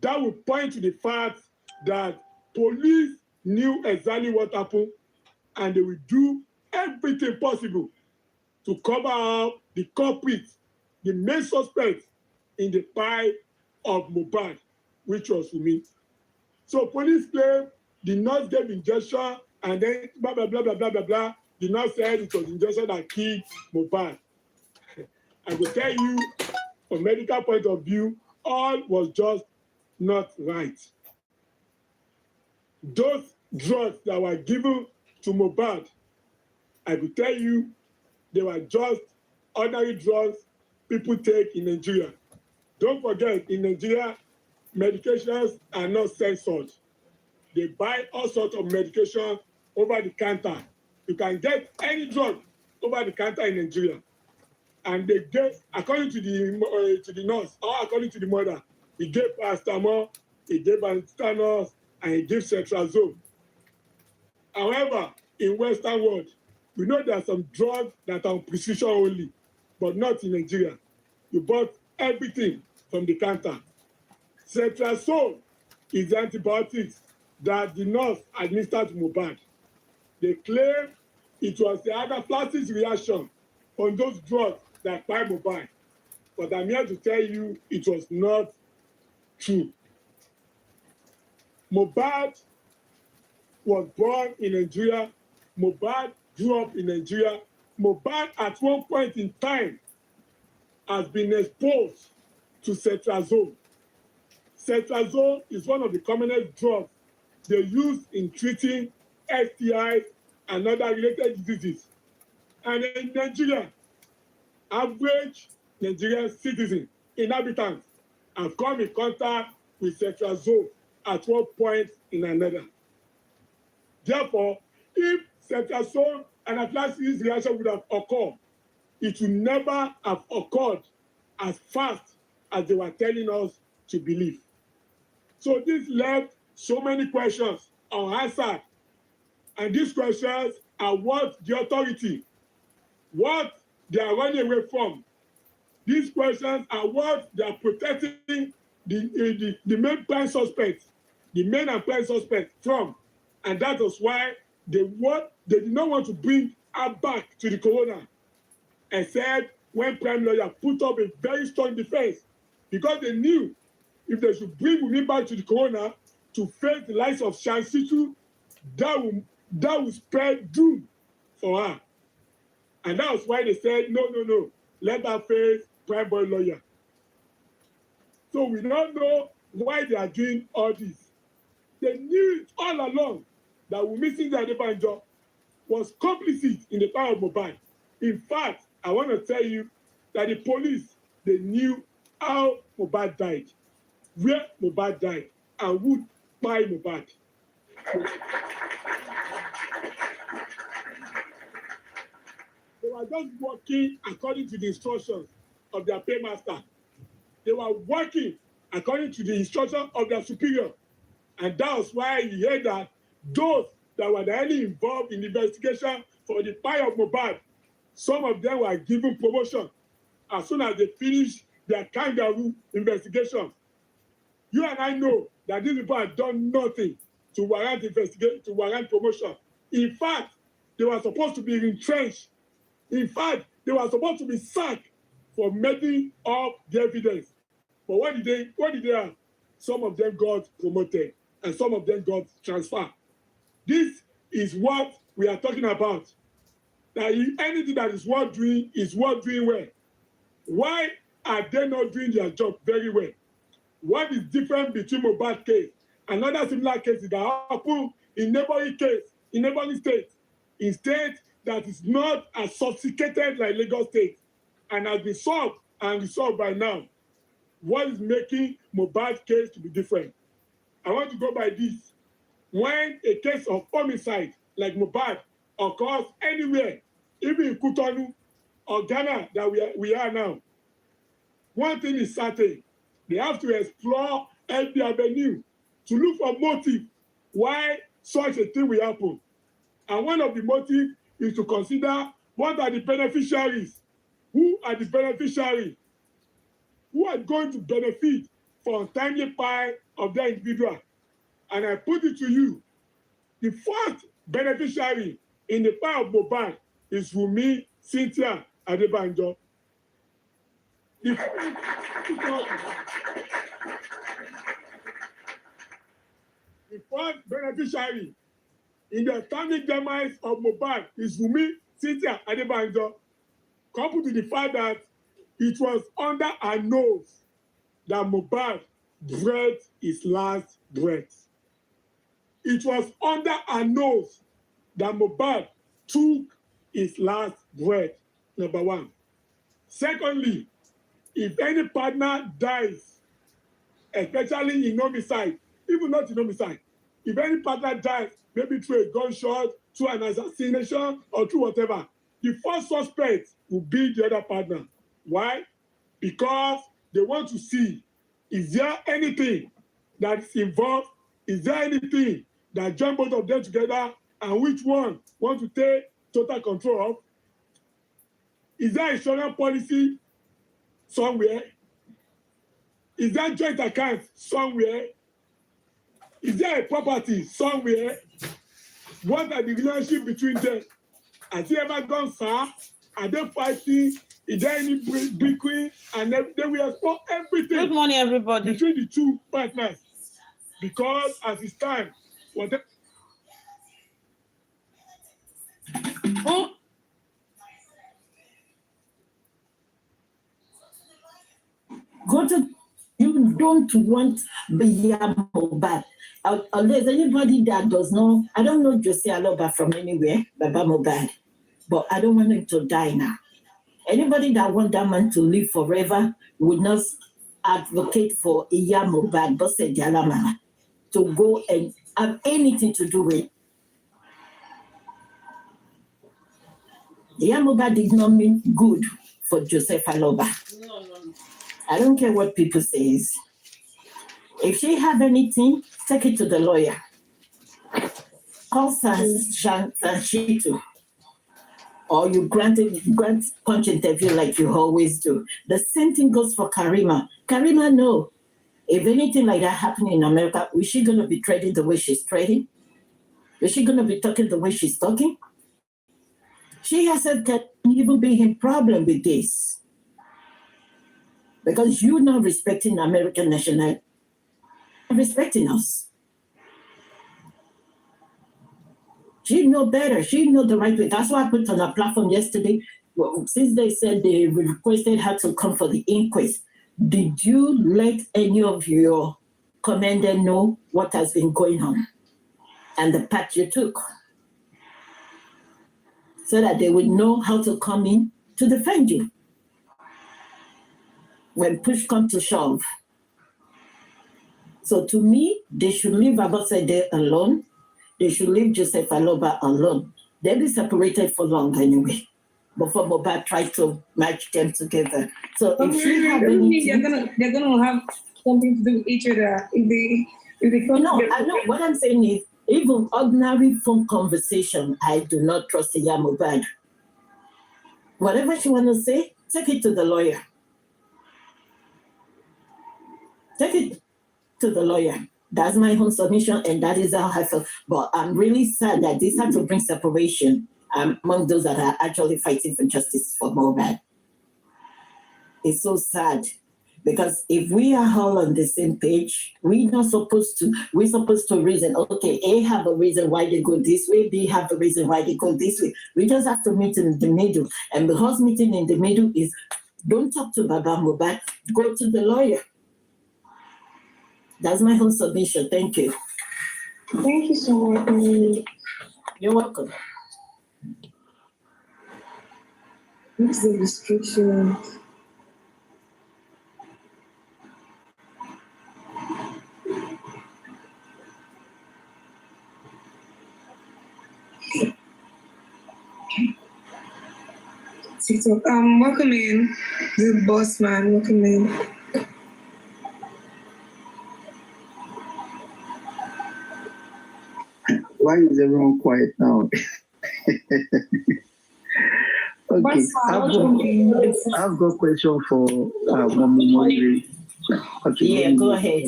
That would point to the fact that police knew exactly what happened, and they will do everything possible to cover up the culprit, the main suspect in the pie of MOHBAD, which was me. So police claim the nurse gave injection, and then blah, blah, blah, blah, blah, blah, blah. The nurse said it was injection that killed MOHBAD. I will tell you, from a medical point of view, all was just not right. Those drugs that were given to MOHBAD, I will tell you, they were just ordinary drugs people take in Nigeria. Don't forget, in Nigeria, medications are not censored. They buy all sorts of medication over the counter. You can get any drug over the counter in Nigeria. And they get, according to the nurse, or according to the mother, he gave paracetamol, he gave antitetanus, and he gave cetrazole. However, in Western world, we know there are some drugs that are on prescription only, but not in Nigeria. You bought everything from the counter. Cetrazole is the antibiotics that the nurse administered to MOHBAD. They claim it was the anaphylaxis reaction on those drugs that by MOHBAD. But I'm here to tell you it was not true. MOHBAD was born in Nigeria. MOHBAD grew up in Nigeria. MOHBAD at one point in time has been exposed to cetrazole. Cetrazole is one of the commonest drugs they use in treating STIs and other related diseases. And in Nigeria, average Nigerian citizen, inhabitants, have come in contact with cetrazole at one point in another. Therefore, if cetrazole anaphylaxis reaction would have occurred, it would never have occurred as fast as they were telling us to believe. So this left so many questions unanswered. And these questions are what the authority, what they are running away from. These questions are what they are protecting the main prime suspects, the main and prime suspects from. And that was why they did not want to bring her back to the coroner, except when prime lawyer put up a very strong defense, because they knew if they should bring Wunmi back to the coroner to face the likes of Shansitu, that would spread doom for her. And that was why they said, no, let her face prime boy lawyer. So we don't know why they are doing all this. They knew it all along that Wunmi Adebanjo was complicit in the power of MOHBAD. In fact, I want to tell you that the police, they knew how MOHBAD died, where MOHBAD died, and who by MOHBAD. They were just working according to the instructions of their paymaster. They were working according to the instructions of their superior. And that was why you heard that those that were directly involved in the investigation for the fire of MOHBAD, some of them were given promotion as soon as they finished their kangaroo investigation. You and I know that these people have done nothing to warrant investigation, to warrant promotion. In fact, they were supposed to be entrenched. In fact, they were supposed to be sacked for making up the evidence. But what did they have? Some of them got promoted and some of them got transferred. This is what we are talking about. That anything that is worth doing well. Why are they not doing their job very well? What is different between MOHBAD case and other similar cases that happen in neighboring states, in states that is not as sophisticated like Lagos State and has been solved and resolved by now? What is making MOHBAD case to be different? I want to go by this. When a case of homicide like MOHBAD occurs anywhere, even in Cotonou or Ghana that we are now, one thing is certain, they have to explore every avenue to look for motive why such a thing will happen. And one of the motives is to consider what are the beneficiaries, who are the beneficiaries, who are going to benefit from timely pay of their individual. And I put it to you, the first beneficiary in the pay of MOHBAD is Wunmi Cynthia Adebanjo. The first beneficiary in the timely demise of MOHBAD is Wunmi Cynthia Adebanjo, coupled to the fact that it was under her nose that MOHBAD breathed his last breath. It was under her nose that MOHBAD took his last breath, number one. Secondly, if any partner dies, especially in homicide, even not in homicide, if any partner dies, maybe through a gunshot, through an assassination, or through whatever, the first suspect will be the other partner. Why? Because they want to see, is there anything that is involved? Is there anything that join both of them together, and which one want to take total control of? Is there insurance policy somewhere? Is there joint account somewhere? Is there a property somewhere? What are the relationship between them? Has he ever gone far? Are they fighting? Is there any bickering? And then we explore everything. Good morning, everybody. Between the two partners. Because at this time, whatever. Go to, you don't want MOHBAD. There's anybody that does not, I don't know Josie Aloba from anywhere, Baba MOHBAD, but I don't want him to die now. Anybody that wants that man to live forever would not advocate for MOHBAD, Bosse Jalamana, to go and have anything to do with. MOHBAD did not mean good for Joseph Aloba. No. I don't care what people say. If she have anything, take it to the lawyer. Call Sanshitu. Or you grant punch interview like you always do. The same thing goes for Karima. Karima, no. If anything like that happened in America, is she going to be trading the way she's trading? Is she going to be talking the way she's talking? She herself can even be in problem with this. Because you're not respecting American nationality, respecting us. She know better. She know the right way. That's why I put on a platform yesterday. Well, since they said they requested her to come for the inquest, did you let any of your commander know what has been going on and the path you took, so that they would know how to come in to defend you when push comes to shove? So to me, they should leave Abosede alone. They should leave Joseph Aloba alone. They'll be separated for long anyway. Before MOHBAD tried to match them together. So if she have anything, they're gonna have something to do with each other if they come no, together. I know what I'm saying is, even ordinary phone conversation, I do not trust MOHBAD. Whatever she want to say, take it to the lawyer. Take it to the lawyer. That's my own submission, and that is how I feel. But I'm really sad that this had to bring separation. among those that are actually fighting for justice for MOHBAD. It's so sad because if we are all on the same page, we're supposed to reason, okay, A have a reason why they go this way, B have a reason why they go this way. We just have to meet in the middle. And because meeting in the middle is, don't talk to Baba MOHBAD, go to the lawyer. That's my whole submission. Thank you. Thank you so much. You're welcome. What's the restriction? TikTok. Welcome in, the boss man. Welcome in. Why is everyone quiet now? Okay, I've got a question for Mommy Morire. Okay, yeah, go ahead.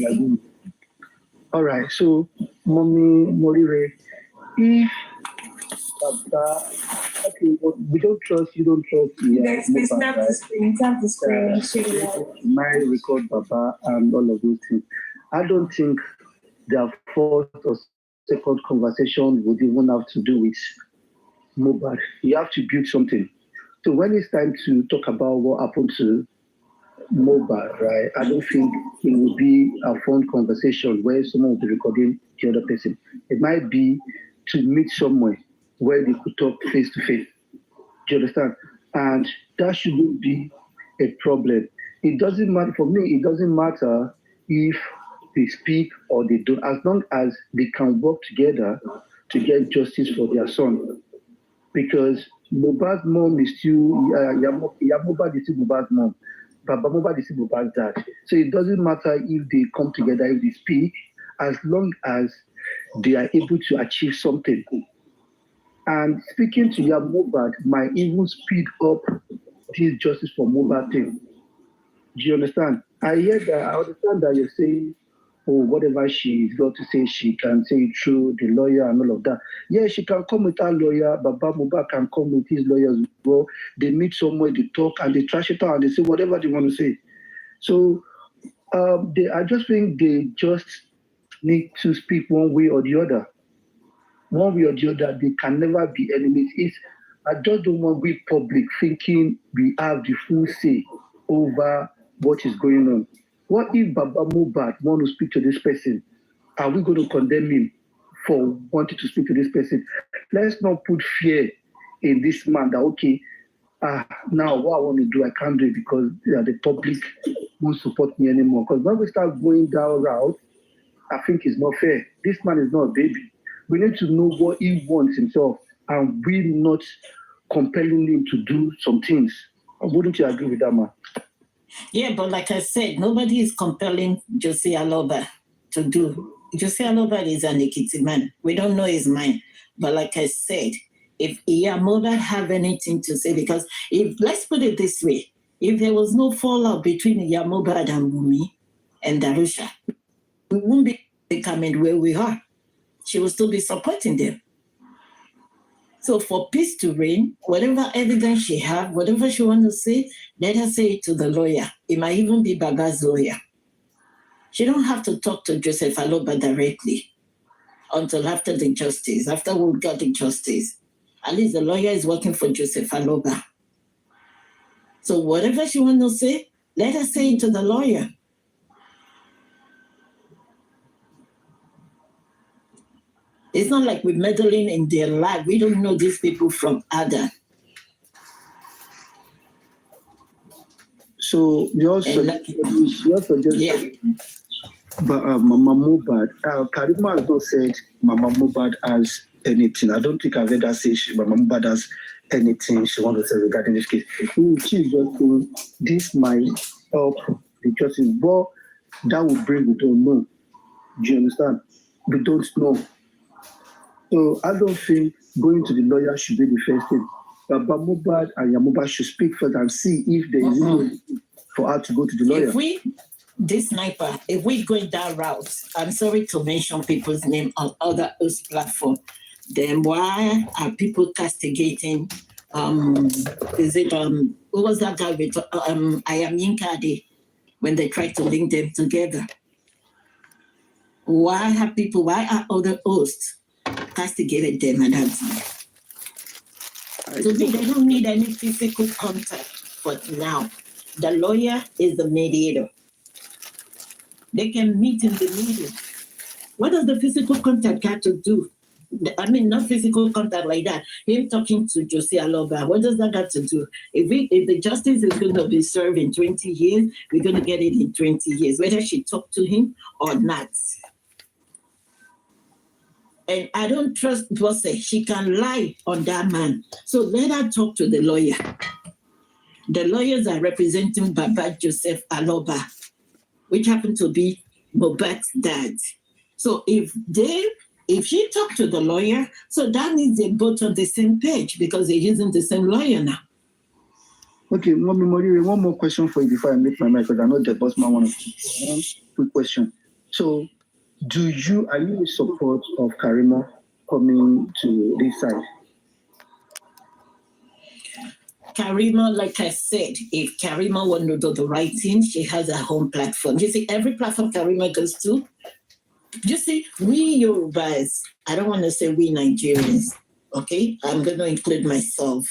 All right, so Mommy Morire, if okay, we don't trust, you don't trust me. My record Baba and all of those things. I don't think their first or second conversation would even have to do with MOHBAD. You have to build something. So when it's time to talk about what happened to MOHBAD, right, I don't think it will be a fun conversation where someone will be recording the other person. It might be to meet somewhere where they could talk face to face. Do you understand? And that shouldn't be a problem. It doesn't matter, for me, it doesn't matter if they speak or they don't, as long as they can work together to get justice for their son. Because MOHBAD's mom is still, MOHBAD is still MOHBAD's mom, Baba MOHBAD is still MOHBAD's dad. So it doesn't matter if they come together, if they speak, as long as they are able to achieve something. And speaking to MOHBAD might even speed up this justice for MOHBAD thing. Do you understand? I understand that you're saying, oh, whatever she's got to say, she can say it through the lawyer and all of that. Yeah, she can come with her lawyer. Baba MOHBAD can come with his lawyers as well. They meet somewhere, they talk, and they trash it out, and they say whatever they want to say. So I just think they just need to speak one way or the other. One way or the other, they can never be enemies. I just don't want we public thinking we have the full say over what is going on. What if Baba MOHBAD want to speak to this person? Are we going to condemn him for wanting to speak to this person? Let's not put fear in this man that, okay, now what I want to do, I can't do it because the public won't support me anymore. Because when we start going down route, I think it's not fair. This man is not a baby. We need to know what he wants himself, and we're not compelling him to do some things. Wouldn't you agree with that, man? Yeah, but like I said, nobody is compelling Jose Aloba to do. Jose Aloba is an Ekiti man. We don't know his mind. But like I said, if MOHBAD have anything to say, because let's put it this way, if there was no fallout between MOHBAD and Wumi and Darusha, we wouldn't be becoming where we are. She will still be supporting them. So for peace to reign, whatever evidence she have, whatever she wants to say, let her say it to the lawyer. It might even be Baba's lawyer. She don't have to talk to Joseph Aloba directly until after the justice, after we got the justice. At least the lawyer is working for Joseph Aloba. So whatever she wants to say, let her say it to the lawyer. It's not like we're meddling in their life. We don't know these people from Adam. So you also just but Mama MOHBAD, Karima has not said Mama MOHBAD has anything. I don't think I've ever said Mama MOHBAD has anything she wants to say regarding this case. She's just saying this might help the justice, but that will bring, we don't know. Do you understand? We don't know. So I don't think going to the lawyer should be the first thing. But MOHBAD and MOHBAD should speak first and see if there is any for her to go to the lawyer. If we go that route, I'm sorry to mention people's name on other host platforms, Then why are people castigating? Who was that guy with Ayaminka when they tried to link them together? Why are other hosts castigated them at that time? To me, they don't need any physical contact. But now, the lawyer is the mediator. They can meet in the middle. What does the physical contact have to do? I mean, not physical contact like that. Him talking to Josie Aloba, what does that have to do? If the justice is going to be served in 20 years, we're going to get it in 20 years, whether she talked to him or not. And I don't trust Bose. She can lie on that man. So let her talk to the lawyer. The lawyers are representing Baba Joseph Aloba, which happened to be Mohbad's dad. So if she talked to the lawyer, so that means they're both on the same page because they're using the same lawyer now. Okay, Mommy Morire, one more question for you before I make my mic, because I know the boss man wants to. One quick question. So, are you in support of Karima coming to this side? Karima, like I said, if Karima wants to do the right thing, she has her own platform. You see, every platform Karima goes to, you see, we Yorubas, I don't want to say we Nigerians, okay? I'm going to include myself.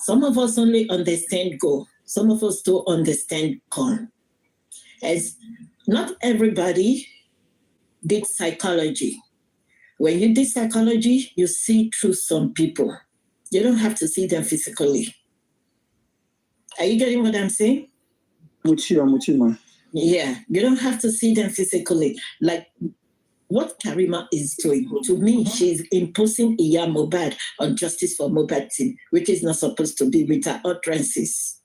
Some of us only understand go. Some of us don't understand con. As not everybody did psychology. When you did psychology, you see through some people. You don't have to see them physically. Are you getting what I'm saying? I'm with you, man. Yeah, you don't have to see them physically. Like what Karima is doing, to me, she's imposing Iya MOHBAD on Justice for MOHBAD team, which is not supposed to be with her utterances.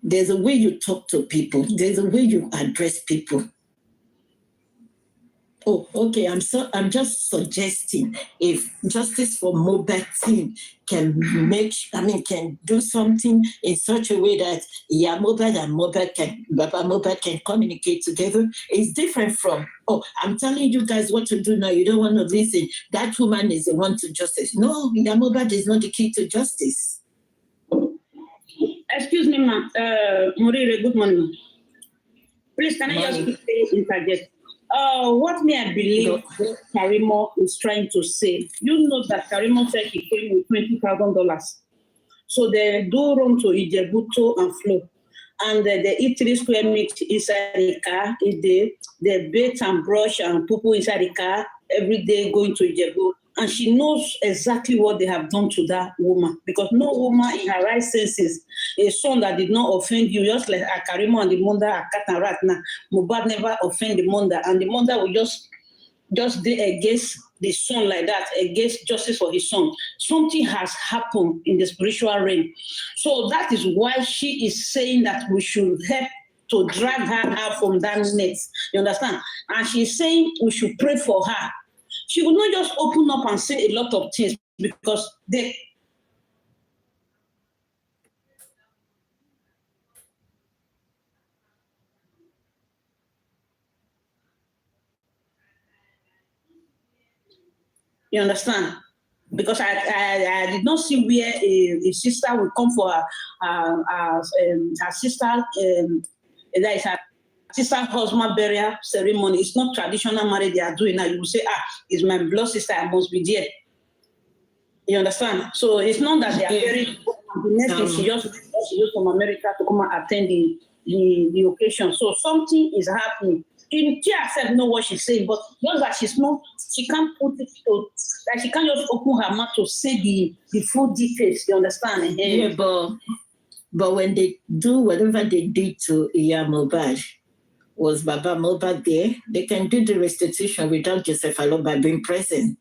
There's a way you talk to people. There's a way you address people. Oh, okay. I'm just suggesting if Justice for MOHBAD team can do something in such a way that MOHBAD and Baba MOHBAD can communicate together. It's different from, I'm telling you guys what to do now. You don't want to listen. That woman is the one to justice. No, MOHBAD is not the key to justice. Excuse me, ma'am. Morire, good morning. Please, can I just quickly interject? What may I believe Karimo is trying to say? You know that Karimo said he came with $20,000. So they do run to Ijebuto and Flo. And they eat 3 square meat inside the car. They bait and brush and poo inside the car every day going to Ijebu. And she knows exactly what they have done to that woman. Because no woman in her right senses, a son that did not offend you, just like Karimo and the mother, a cat and rat now, MOHBAD never offend the mother. And the mother will just do against the son like that, against justice for his son. Something has happened in the spiritual realm. So that is why she is saying that we should help to drag her out from that net. You understand? And she's saying we should pray for her. She will not just open up and say a lot of things because they. You understand? Because I did not see where a sister will come for her sister, that is her sister's husband burial ceremony. It's not traditional marriage they are doing now. You will say, it's my blood sister, I must be there. You understand? So it's not that they are very. The next thing she goes from America to come and attend the occasion. So something is happening. She herself know what she's saying, but just that she can't put it to, like she can't just open her mouth to say the full details. You understand? Yeah, but when they do whatever they did to Iya MOHBAD, was Baba MOHBAD there? They can do the restitution without Joseph Aloba being present.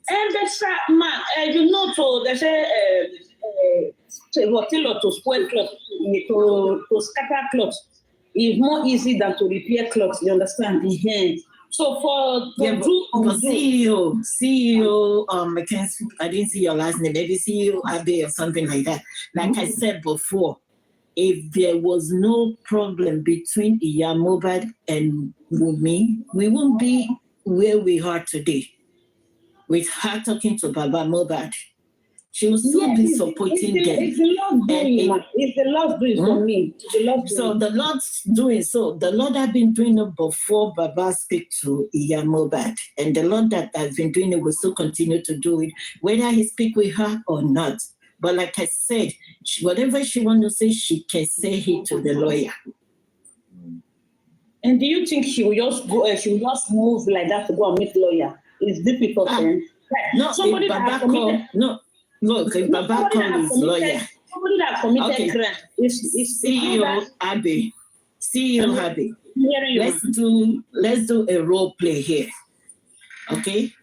And that's you know, so they say to spoil clothes, to scatter clothes is more easy than to repair clothes. You understand? Mm-hmm. So CEO, I didn't see your last name. Maybe CEO Abe or something like that. Like I said before, if there was no problem between Iya MOHBAD and Wunmi, we won't be where we are today. with her talking to Baba MOHBAD. She will still be supporting them. It's the Lord doing, it's the Lord doing for me. The Lord so the Lord's doing so. The Lord had been doing it before Baba speak to Iya MOHBAD, and the Lord that has been doing it will still continue to do it, whether he speak with her or not. But like I said, whatever she want to say, she can say it to the lawyer. And do you think she will just go? She will just move like that to go and meet lawyer? It's difficult. No, somebody if that Baba has committed, call, no, look, if Baba call his lawyer. Somebody that committed crime is CEO Abby. CEO Abby. Let's do a role play here. Okay?